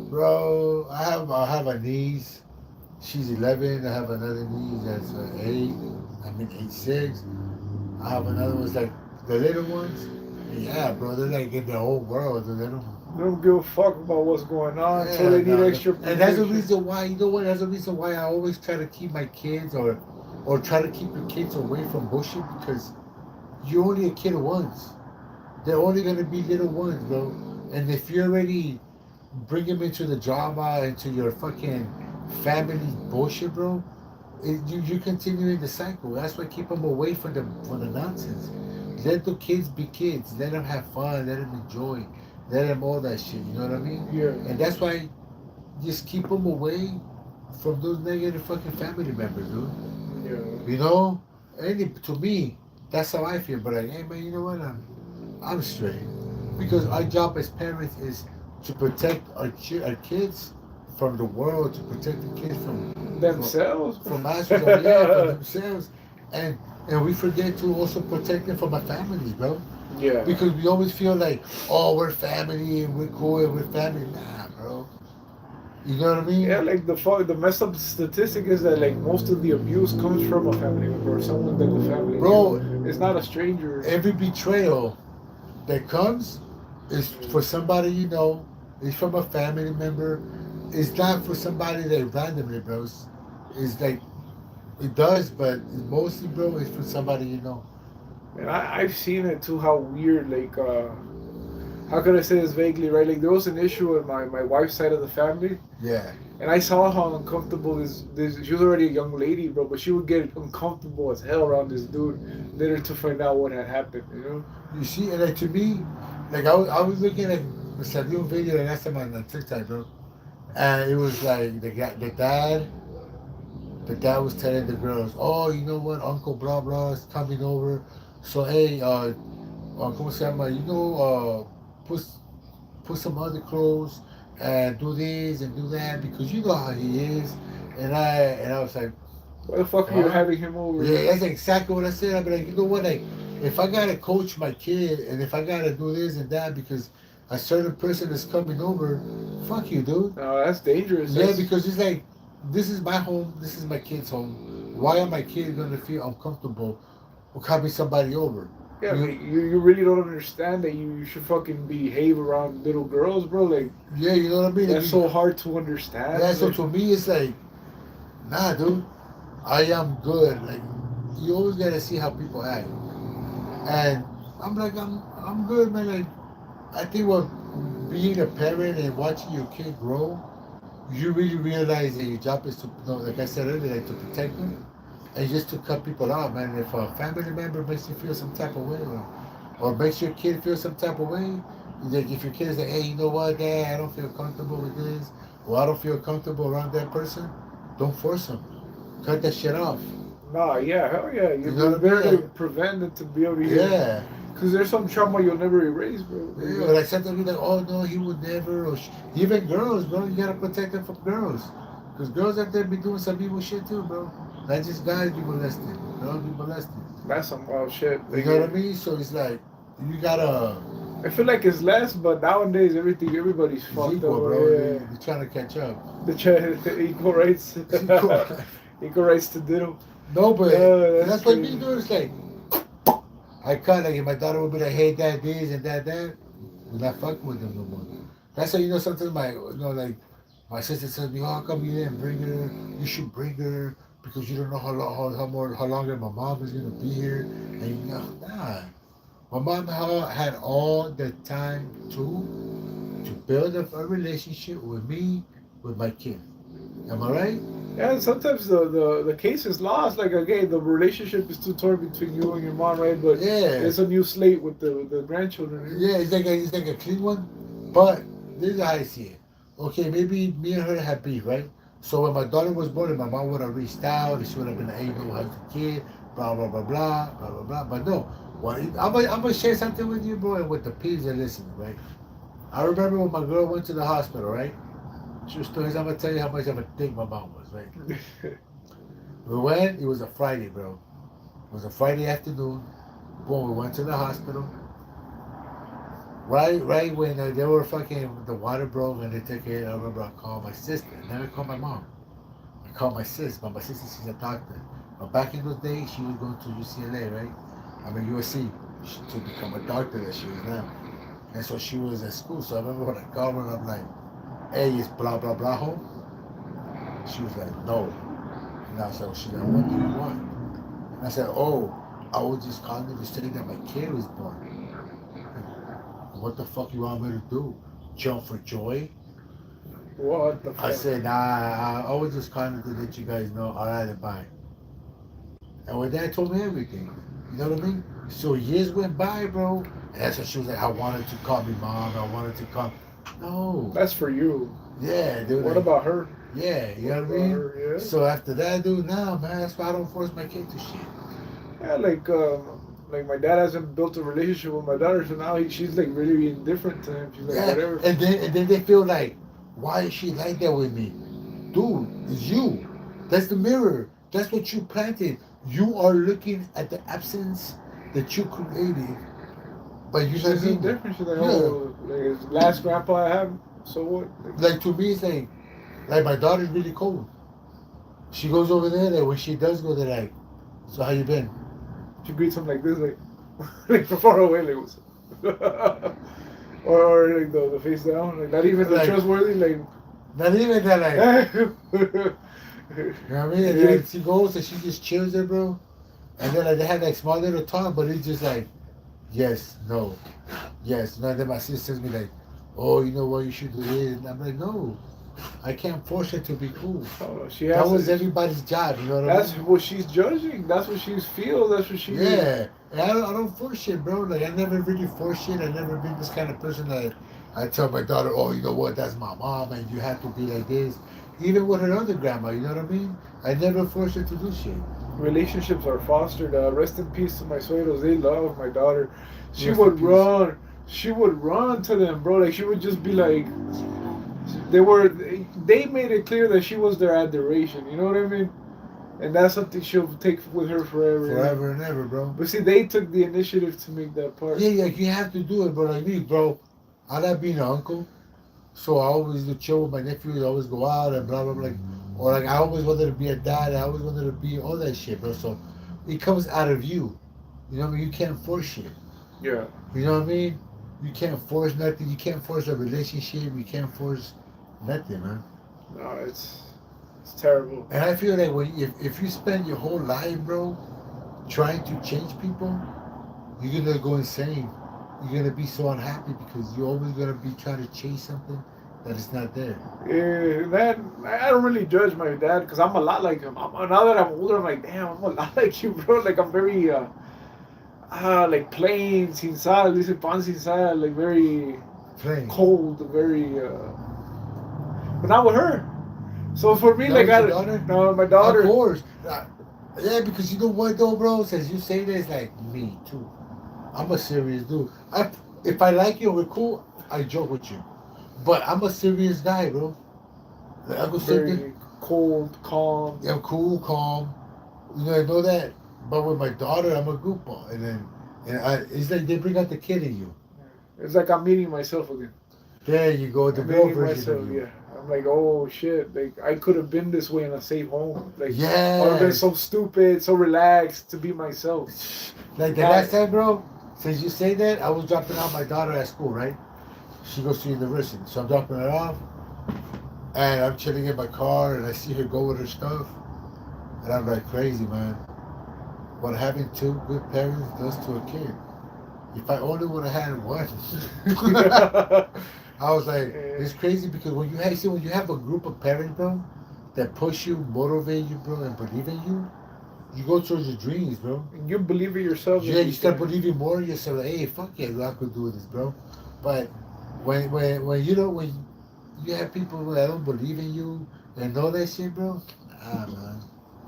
Speaker 1: bro. I have a niece. She's 11. I have another niece that's 8. I mean 8, 6. I have another one's like the little ones. Yeah, bro. They're like in their own world. The little.
Speaker 2: They don't give a fuck about what's going on, so
Speaker 1: Yeah,
Speaker 2: they need
Speaker 1: no,
Speaker 2: extra
Speaker 1: and that's the
Speaker 2: protection.
Speaker 1: reason why. You know what? That's the reason why I always try to keep my kids or try to keep your kids away from bullshit because you're only a kid once. They're only gonna be little ones, bro. And if you already bring them into the drama, into your fucking family bullshit, bro, you continuing the cycle. That's why keep them away from the nonsense. Let the kids be kids. Let them have fun. Let them enjoy. Let them all that shit. You know what I mean?
Speaker 2: Yeah,
Speaker 1: And that's why just keep them away from those negative fucking family members, dude.
Speaker 2: yeah.
Speaker 1: You know? And to me, that's how I feel. But like, hey man, you know what? I'm straight because our job as parents is to protect our kids from the world, to protect the kids from
Speaker 2: Themselves.
Speaker 1: from us, from, yeah, from themselves, and and we forget to also protect them from our families, bro.
Speaker 2: Yeah.
Speaker 1: Because we always feel like, oh, we're family and we're cool and we're family. Nah, bro. You know what I
Speaker 2: Yeah,
Speaker 1: mean?
Speaker 2: like the messed up statistic is that like most of the abuse comes from a family member or someone in the family.
Speaker 1: Bro,
Speaker 2: It's not a stranger.
Speaker 1: every betrayal that comes is for somebody you know, is from a family member. It's not for somebody that randomly, bro. It's like, it does, but mostly, bro, it's for somebody you know.
Speaker 2: And I've seen it too. How weird, like, how can I say this vaguely, right? Like there was an issue with my wife's side of the family,
Speaker 1: Yeah.
Speaker 2: and I saw how uncomfortable this. She was already a young lady, bro, but she would get uncomfortable as hell around this dude later to find out what had happened. You know?
Speaker 1: You see, and like to me, like I was looking at the Sadio video the last time on TikTok, bro. And it was like the dad was telling the girls, oh, you know what, Uncle blah blah is coming over. So hey, ¿cómo se llama? Put some other clothes and do this and do that because you know how he is. And I was like,
Speaker 2: Why the fuck are you
Speaker 1: huh?
Speaker 2: having him over?
Speaker 1: Yeah, that's exactly what I said. I'd be like, you know what, like if I gotta coach my kid and if I gotta do this and that because a certain person is coming over, fuck you, dude.
Speaker 2: No, that's dangerous.
Speaker 1: Yeah,
Speaker 2: That's,
Speaker 1: because it's like, this is my home, this is my kid's home. Why are my kids gonna feel uncomfortable with having somebody over?
Speaker 2: yeah, but
Speaker 1: You,
Speaker 2: you really don't understand that you should fucking behave around little girls, bro. Like
Speaker 1: yeah, you know what I mean? Like,
Speaker 2: that's so hard to understand.
Speaker 1: yeah, so
Speaker 2: Like,
Speaker 1: to me, it's like, nah, dude, I am good. Like, you always gotta see how people act. And I'm like, I'm good, man. Like, I think what being a parent and watching your kid grow, you really realize that your job is to, like I said earlier, like to protect them and just to cut people out, man. If a family member makes you feel some type of way, or makes your kid feel some type of way, like if your kid is like, hey, you know what, dad, I don't feel comfortable with this, or I don't feel comfortable around that person, don't force them. Cut that shit off.
Speaker 2: nah, yeah, hell yeah.
Speaker 1: You
Speaker 2: You're
Speaker 1: know what I
Speaker 2: better
Speaker 1: mean?
Speaker 2: to prevent it to be able to hear.
Speaker 1: Yeah.
Speaker 2: Because there's some trauma you'll never erase, bro.
Speaker 1: Yeah, like sometimes you're like, oh no, he would never. Or even girls, bro, you gotta protect them from girls, because girls out there be doing some evil shit too, bro. Not just guys be molested, girls be molested.
Speaker 2: That's some wild shit.
Speaker 1: You know what I mean? So it's like you gotta.
Speaker 2: I feel like it's less, but nowadays everybody's
Speaker 1: It's
Speaker 2: fucked
Speaker 1: equal,
Speaker 2: up.
Speaker 1: bro.
Speaker 2: Yeah.
Speaker 1: You're trying to catch up.
Speaker 2: The equal rights.
Speaker 1: It's equal.
Speaker 2: Equal rights to ditto.
Speaker 1: No, but
Speaker 2: That's
Speaker 1: that's what me
Speaker 2: crazy.
Speaker 1: do. It's like I cut. Like if my daughter would be like, hey, dad, this and that, we're not fucking with them no more. That's how sometimes like my sister tells me, oh, how come you didn't bring her? You should bring her because you don't know how long my mom is gonna be here. And nah. My mom had all the time to build a relationship with me, with my kid. Am I right?
Speaker 2: Yeah, sometimes the case is lost. Like again, the relationship is too torn between you and your mom, right? But
Speaker 1: Yeah.
Speaker 2: it's a new slate with the grandchildren. You know?
Speaker 1: Yeah, it's like a clean one. But this is how I see it. Okay, maybe me and her had beef, right? So when my daughter was born, my mom would have reached out, and she would have been able to have the kid, blah blah blah blah blah blah blah. But no, well, I'm gonna share something with you, bro, and with the peeps that listen, right? I remember when my girl went to the hospital, right? True stories. I'm gonna tell you how much of a dick my mom was, right? We went. It was a Friday, bro. It was a Friday afternoon. Boom, we went to the hospital. Right when they were fucking, the water broke and they took it. I remember I called my sister. I never called my mom. I called my sis, but my sister, she's a doctor. But back in those days, she was going to UCLA, right? I mean USC, to become a doctor that she was now. And so she was at school. So I remember when I called her, and I'm like, "Hey, is blah blah blah home?" She was like, "No." And I said, "She's like, what do you want?" And I said, "Oh, I was just calling you to say that my kid was born." What the fuck you want me to do? Jump for joy?
Speaker 2: What the fuck?
Speaker 1: I said, nah, I was just calling to let you guys know I had to buy. And my dad told me everything. You know what I mean? So years went by, bro. And that's when she was like, I wanted to call me mom. I wanted to call. No.
Speaker 2: That's for you.
Speaker 1: Yeah, dude.
Speaker 2: What
Speaker 1: like,
Speaker 2: about her?
Speaker 1: Yeah, you know what I
Speaker 2: About
Speaker 1: mean?
Speaker 2: her, yeah.
Speaker 1: So after that, dude, nah, man, that's why I don't force my kid to shit.
Speaker 2: Yeah, like my dad hasn't built a relationship with my daughter, so now she's like really indifferent to him. She's like
Speaker 1: Yeah,
Speaker 2: whatever.
Speaker 1: and then they feel like, why is she like that with me? Dude, it's you. That's the mirror. That's what you planted. You are looking at the absence that you created. But you
Speaker 2: She's
Speaker 1: know what I mean?
Speaker 2: indifferent. She's like,
Speaker 1: Yeah.
Speaker 2: oh, like his last grandpa I have. So what?
Speaker 1: Like to me, it's like my daughter's really cold. She goes over there, like when she does go there, like, so how you been?
Speaker 2: She greets him like this, like like from far away, like what's up? or like the face down, like not even the
Speaker 1: Like-
Speaker 2: trustworthy, like.
Speaker 1: Not even that, like,
Speaker 2: you
Speaker 1: you know what I mean? And then she goes and she just chills there, bro. And then like they have like small little talk, but it's just like, yes, no, yes. And then my sister tells me like, oh, you know what, you should do this. And I'm like, no, I can't force her to be cool.
Speaker 2: Oh, she has
Speaker 1: That was
Speaker 2: to-
Speaker 1: everybody's job, you know what I
Speaker 2: That's
Speaker 1: mean?
Speaker 2: what she's judging. That's what she's feel. That's what she.
Speaker 1: Yeah, and I don't force shit, bro. Like I never really force shit. I never been this kind of person that I tell my daughter, oh, you know what, that's my mom, and you have to be like this. Even with her other grandma, you know what I mean? I never forced her to do shit.
Speaker 2: Relationships are fostered. Rest in peace to my suegros. They love my daughter. She
Speaker 1: Rest
Speaker 2: would
Speaker 1: in peace.
Speaker 2: run. She would run to them, bro. Like she would just be like, they made it clear that she was their adoration. You know what I mean? And that's something she'll take with her forever. you know?
Speaker 1: Forever and ever, bro.
Speaker 2: But see, they took the initiative to make that part.
Speaker 1: Yeah, like you have to do it, bro. Like me, bro. I like being an uncle, so I always do chill with my nephews. I always go out and blah blah blah. Like, or like I always wanted to be a dad. I always wanted to be all that shit, bro. So it comes out of you. You know what I mean? You can't force shit.
Speaker 2: Yeah.
Speaker 1: You know what I mean? You can't force nothing. You can't force a relationship. You can't force nothing, man.
Speaker 2: No, it's terrible.
Speaker 1: And I feel like if you spend your whole life, bro, trying to change people, you're gonna go insane. You're gonna be so unhappy because you're always gonna be trying to chase something that is not there.
Speaker 2: Yeah, man, I don't really judge my dad because I'm a lot like him. Now that I'm older, I'm like, damn, I'm a lot like you, bro. Like I'm very, like plain, sin sal, dice pan sin sal, like very
Speaker 1: Plain.
Speaker 2: cold, very, but not with her. So for me,
Speaker 1: Not
Speaker 2: like
Speaker 1: with
Speaker 2: I,
Speaker 1: your daughter?
Speaker 2: no, my daughter.
Speaker 1: Of course. Yeah, because you know what though, bro? Since you say this, like me too. I'm a serious dude. If I like you, we're cool. I joke with you, but I'm a serious guy, bro. Like, I go sit there.
Speaker 2: Very cold, calm.
Speaker 1: I'm cool, calm. You know, I know that. But with my daughter, I'm a goofball, and it's like they bring out the kid in you.
Speaker 2: It's like I'm meeting myself again.
Speaker 1: There you go, the
Speaker 2: I'm
Speaker 1: real
Speaker 2: meeting
Speaker 1: version
Speaker 2: myself,
Speaker 1: of you.
Speaker 2: yeah. I'm like, oh shit, like I could have been this way in a safe home. Like,
Speaker 1: Yeah.
Speaker 2: I would have been so stupid, so relaxed to be myself.
Speaker 1: Like the
Speaker 2: Yeah.
Speaker 1: last time, bro, since you say that, I was dropping off my daughter at school, right? She goes to university. So I'm dropping her off, and I'm chilling in my car, and I see her go with her stuff. And I'm like, crazy, man. What having two good parents does to a kid. If I only would have had one.
Speaker 2: Yeah.
Speaker 1: I was like,
Speaker 2: Yeah.
Speaker 1: it's crazy because when you have a group of parents, bro, that push you, motivate you, bro, and believe in you, you go towards your dreams, bro.
Speaker 2: And you believe in yourself
Speaker 1: Yeah,
Speaker 2: that
Speaker 1: you
Speaker 2: you
Speaker 1: start
Speaker 2: can.
Speaker 1: believing more in yourself. Like, hey, fuck yeah, I could do this, bro. But when you have people that don't believe in you and know that shit, bro, man.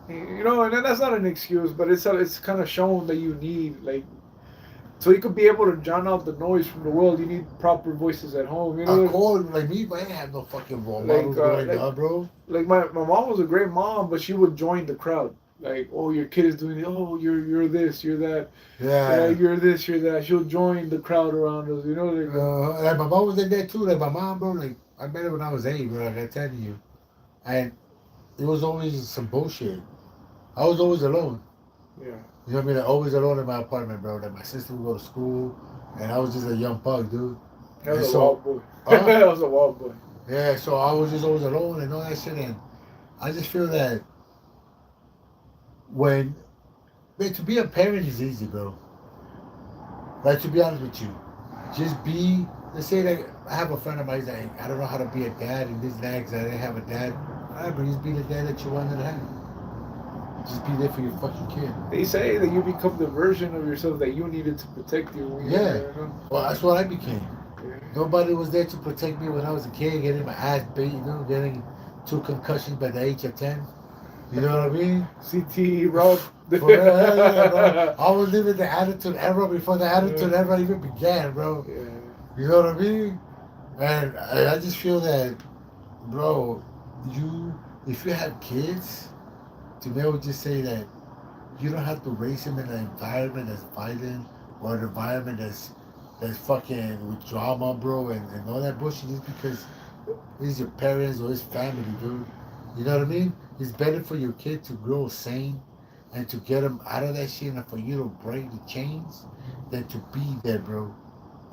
Speaker 2: You know, and then that's not an excuse, but it's kind of shown that you need like so you could be able to drown out the noise from the world. You need proper voices at home. You
Speaker 1: I
Speaker 2: know,
Speaker 1: call like me, but I ain't have no fucking role models growing
Speaker 2: like
Speaker 1: up, bro.
Speaker 2: my mom was a great mom, but she would join the crowd. Like, oh, your kid is doing it. Oh, you're this, you're that. Yeah,
Speaker 1: Yeah.
Speaker 2: you're this, you're that. She'll join the crowd around us. You know,
Speaker 1: Like my mom was in there too. Like my mom, bro. Like I met her when I was 8, bro. Like I tell you, and it was always some bullshit. I was always alone.
Speaker 2: yeah.
Speaker 1: You know what I mean? Like, always alone in my apartment, bro. Like my sister would go to school, and I was just a young pug, dude.
Speaker 2: That
Speaker 1: And
Speaker 2: was a
Speaker 1: so,
Speaker 2: wild boy.
Speaker 1: huh?
Speaker 2: That was a wild boy.
Speaker 1: Yeah. So I was just always alone and all that shit. And I just feel that when, man, to be a parent is easy, bro. Like to be honest with you, just be. Let's say like I have a friend of mine. He's like, I don't know how to be a dad and this and that because I didn't have a dad. Alright, but just be the dad that you wanted to have. Just be there for your fucking kid.
Speaker 2: They say that you become the version of yourself that you needed to protect you. When
Speaker 1: Yeah.
Speaker 2: you know?
Speaker 1: Well, that's what I became.
Speaker 2: Yeah.
Speaker 1: Nobody was there to protect me when I was a kid, getting my ass beat, getting 2 concussions by the age of 10. You know what I mean?
Speaker 2: CT, Rob.
Speaker 1: For real, yeah, bro. I was living the attitude era before the attitude era even began, bro.
Speaker 2: Yeah.
Speaker 1: You know what I mean? And I just feel that, bro, if you have kids, to me, I would just say that you don't have to raise them in an environment that's violent or an environment that's fucking with drama, bro, and all that bullshit just because it's your parents or his family, dude. You know what I mean? It's better for your kid to grow sane and to get them out of that shit and for you to break the chains than to be there, bro.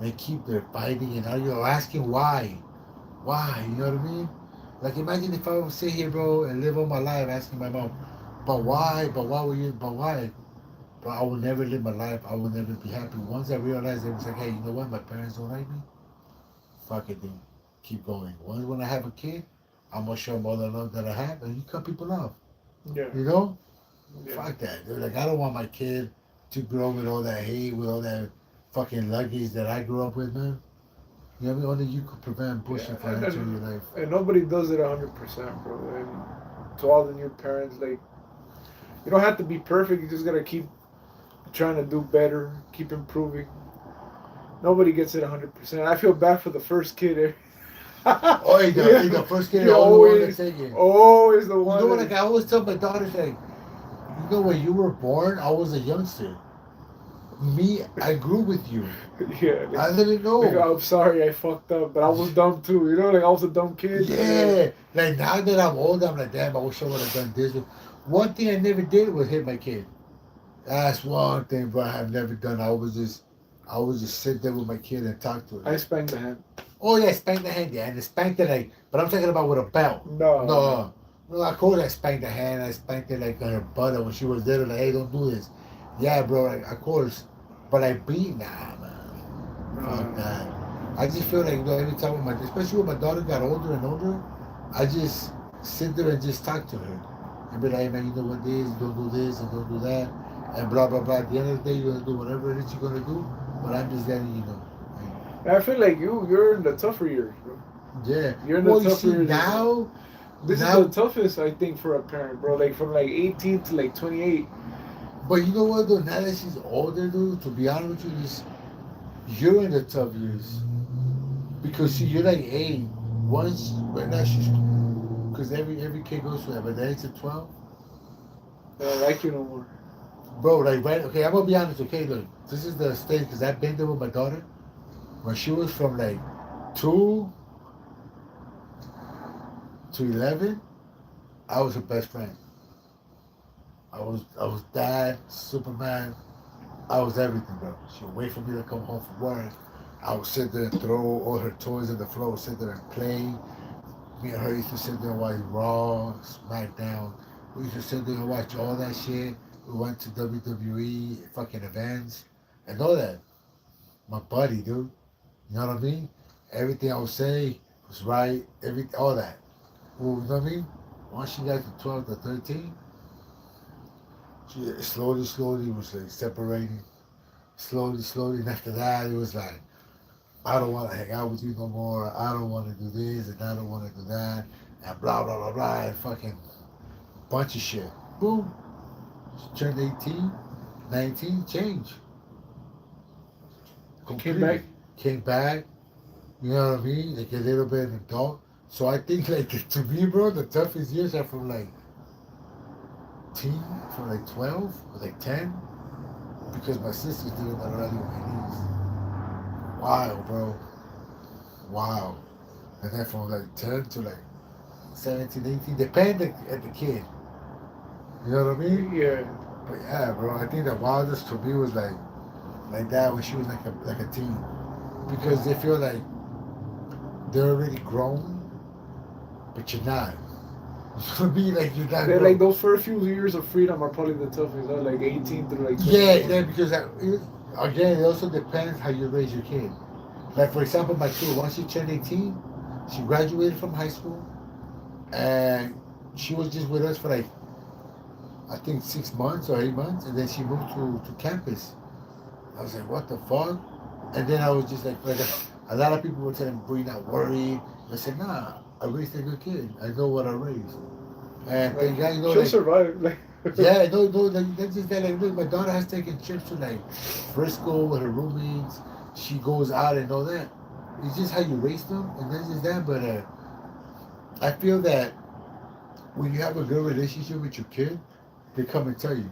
Speaker 1: And keep there fighting and you're asking why. Why? You know what I mean? Like imagine if I would sit here, bro, and live all my life asking my mom, but why? But why were you? But why? But I will never live my life. I will never be happy. Once I realized it was like, hey, you know what? My parents don't like me. Fuck it, then keep going. Once when I have a kid, I'm gonna show them all the love that I have, and you cut people off.
Speaker 2: Yeah.
Speaker 1: You know?
Speaker 2: Yeah.
Speaker 1: Fuck that. Dude. Like I don't want my kid to grow with all that hate, with all that fucking luggage that I grew up with, man. You know what I mean? Only you could prevent bullshit from entering your life.
Speaker 2: And nobody does it 100%, bro. And to all the new parents, like, you don't have to be perfect. You just gotta keep trying to do better, keep improving. Nobody gets it 100%. I feel bad for the first kid.
Speaker 1: Oh, the first kid,
Speaker 2: You're
Speaker 1: the only one
Speaker 2: always,
Speaker 1: that's taking.
Speaker 2: always the
Speaker 1: You
Speaker 2: one.
Speaker 1: know what? Like I always tell my daughters, like, you know, when you were born, I was a youngster. Me, I grew with you.
Speaker 2: Yeah.
Speaker 1: I didn't know.
Speaker 2: Like, I'm sorry, I fucked up, but I was dumb too. You know, like I was a dumb kid.
Speaker 1: Yeah. Like now that I'm older, I'm like, damn, I wish I would have done this. One thing I never did was hit my kid. That's one thing, bro. I have never done. I was just sit there with my kid and talk to her.
Speaker 2: I spanked the hand.
Speaker 1: Oh yeah, spank the hand, yeah, and spanked it like, but I'm talking about with a belt.
Speaker 2: No.
Speaker 1: No, of course I spanked the hand. I spanked it like on her butt when she was little. Like, hey, don't do this. Yeah, bro, like, of course. But I beat, nah, man. Fuck that. I just feel like every time especially when my daughter got older and older, I just sit there and just talk to her and be like, hey, man, you know what this? Don't do this and don't do that, and blah blah blah. At the end of the day, you're gonna do whatever it is you're gonna do. But I'm just letting you know.
Speaker 2: I feel like you're in the tougher years, bro.
Speaker 1: Yeah.
Speaker 2: You're in the
Speaker 1: Well, you
Speaker 2: tougher
Speaker 1: see
Speaker 2: years.
Speaker 1: now.
Speaker 2: This
Speaker 1: Now-
Speaker 2: is the toughest, I think, for a parent, bro. Like from like 18 to like 28.
Speaker 1: But you know what though? Now that she's older, dude, to be honest with you, you're in the tough years because see, you're like 8. Once right now she's because every kid goes through that. But the age of 12,
Speaker 2: I don't like you no more.
Speaker 1: bro. Like right, okay, I'm gonna be honest. Okay, look, this is the stage because I've been there with my daughter when she was from like 2 to 11. I was her best friend. I was dad, Superman. I was everything, bro. She would wait for me to come home from work. I would sit there and throw all her toys on the floor, sit there and play. Me and her used to sit there and watch Raw, SmackDown. We used to sit there and watch all that shit. We went to WWE fucking events and all that. my buddy, dude. You know what I mean? Everything I would say was right. All that. Well, you know what I mean? Once she got to 12 to 13, she slowly was like separating. Slowly. And after that, it was like, I don't want to hang out with you no more. I don't want to do this and I don't want to do that. And blah, blah, blah, blah. And fucking bunch of shit. Boom. She turned 18, 19, change.
Speaker 2: Came back.
Speaker 1: Came back. You know what I mean? Like a little bit an adult. So I think like to me, bro, the toughest years are from like teen, from like 12 or like 10, because my sister's doing that already with my niece. Wow, bro. Wow. And then from like 10 to like 17, 18, depending at the kid. You know what I mean?
Speaker 2: Yeah.
Speaker 1: But yeah, bro, I think the wildest to me was like that when she was like a teen. Because they feel like they're already grown, but you're not. You know what I mean? Like you're not
Speaker 2: They're
Speaker 1: grown.
Speaker 2: like those first few years of freedom are probably the toughest, huh? Like 18 through like 24.
Speaker 1: Yeah, because again, it also depends how you raise your kid. Like for example, my kid, once she turned 18, she graduated from high school, and she was just with us for like I think 6 months or 8 months, and then she moved to campus. I was like, what the fuck? And then I was just like a lot of people were telling me, bro, you're not worried. I said, nah, I raised a good kid. I know what I raised. And thank God,
Speaker 2: she'll
Speaker 1: like,
Speaker 2: survive. Like
Speaker 1: yeah, no, like, that's just that. Like, look, my daughter has taken trips to like Frisco with her roommates. She goes out and all that. It's just how you raise them, and that's just that. But I feel that when you have a good relationship with your kid, they come and tell you,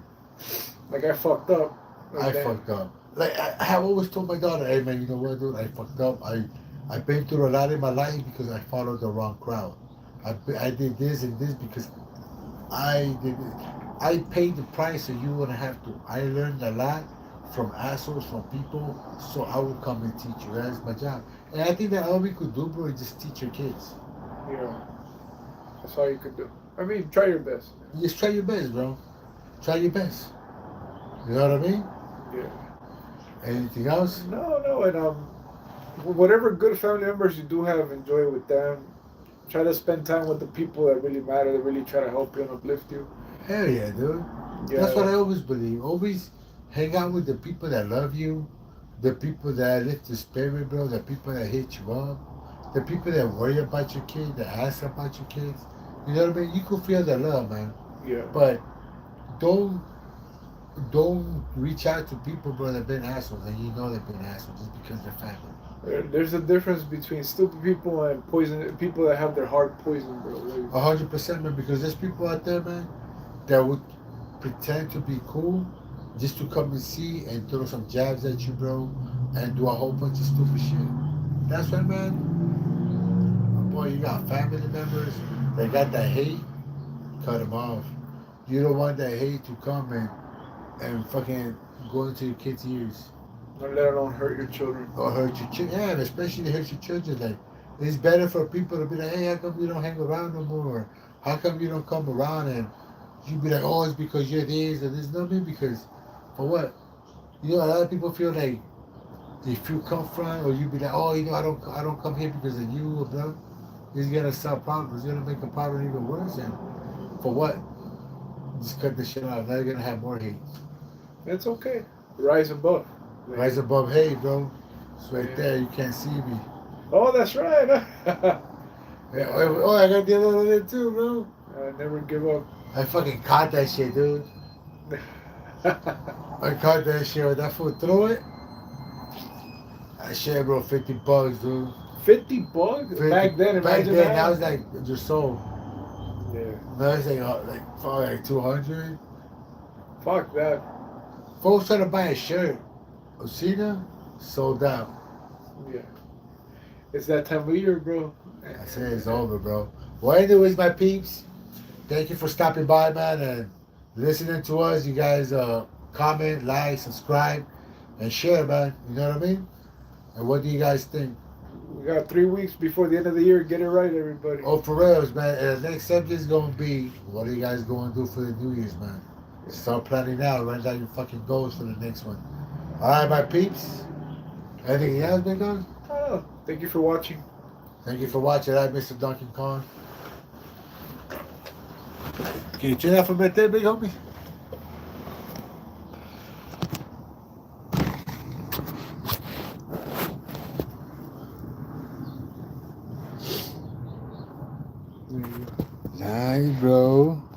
Speaker 2: like I fucked up. Like
Speaker 1: I
Speaker 2: that.
Speaker 1: fucked up. Like I have always told my daughter, hey man, you know what, dude, I fucked up. I've been through a lot in my life because I followed the wrong crowd. I did this and this because I did it. I paid the price, so you wouldn't have to. I learned a lot from assholes, from people, so I will come and teach you. That's my job. And I think that all we could do, bro, is just teach your kids.
Speaker 2: Yeah. That's all you could do. I mean, try your best.
Speaker 1: Just try your best, bro. Try your best. You know what I mean?
Speaker 2: Yeah.
Speaker 1: Anything else?
Speaker 2: No, and whatever good family members you do have, enjoy it with them. Try to spend time with the people that really matter, that really try to help you and uplift you.
Speaker 1: Hell yeah, dude.
Speaker 2: Yeah.
Speaker 1: That's what I always believe. Always hang out with the people that love you, the people that lift your spirit, bro, the people that hit you up, the people that worry about your kid, that ask about your kids. You know what I mean? You can feel the love, man.
Speaker 2: Yeah.
Speaker 1: But don't reach out to people, bro, that've been assholes, and you know they've been assholes just because they're family.
Speaker 2: There's a difference between stupid people and poison people that have their heart poisoned, bro. Like,
Speaker 1: 100%, man, because there's people out there, man, that would pretend to be cool just to come and see and throw some jabs at you, bro, and do a whole bunch of stupid shit. That's why, man, boy, you got family members that got that hate, cut them off. You don't want that hate to come and fucking go into your kids' ears.
Speaker 2: Don't let alone hurt your children.
Speaker 1: Or hurt your children. Yeah, and especially hurt your children. Like, it's better for people to be like, hey, how come you don't hang around no more? How come you don't come around? And you be like, oh, it's because you're this or this. No, me because for what? You know, a lot of people feel like if you come from, or you be like, oh, you know, I don't come here because of you, or blah. It's gonna solve problems. It's gonna make a problem even worse. And for what? Just cut the shit off. Now you're gonna have more hate.
Speaker 2: It's okay. Rise above. Like,
Speaker 1: Rise above hate, bro. It's right
Speaker 2: Yeah.
Speaker 1: there. You can't see me.
Speaker 2: oh, that's right.
Speaker 1: Yeah, oh, I got the other one there too, bro.
Speaker 2: Never give up.
Speaker 1: I fucking caught that shit, dude. I caught that shit. When that fool threw it, that shit, bro, $50, dude.
Speaker 2: 50 bucks
Speaker 1: 50
Speaker 2: back then.
Speaker 1: Back
Speaker 2: Imagine
Speaker 1: then,
Speaker 2: that.
Speaker 1: that was like your soul.
Speaker 2: Yeah.
Speaker 1: Now it's like 200.
Speaker 2: Fuck that.
Speaker 1: Folks trying to buy a shirt. Osina sold out.
Speaker 2: Yeah. It's that time of year, bro.
Speaker 1: I said it's over, bro. Well, anyways, my peeps, thank you for stopping by, man, and listening to us. You guys comment, like, subscribe, and share, man. You know what I mean? And what do you guys think?
Speaker 2: We got 3 weeks before the end of the year. Get it right, everybody.
Speaker 1: Oh, for reals, man. And the next subject is going to be, what are you guys going to do for the New Year's, man? Start planning now. Write down your fucking goals for the next one. All right, my peeps. Anything else, big dog?
Speaker 2: Oh, thank you for watching.
Speaker 1: Thank you for watching. I'm Mr. Donkey Kong. Can you turn that from right there, big homie?
Speaker 2: There you go.
Speaker 1: Nice, bro.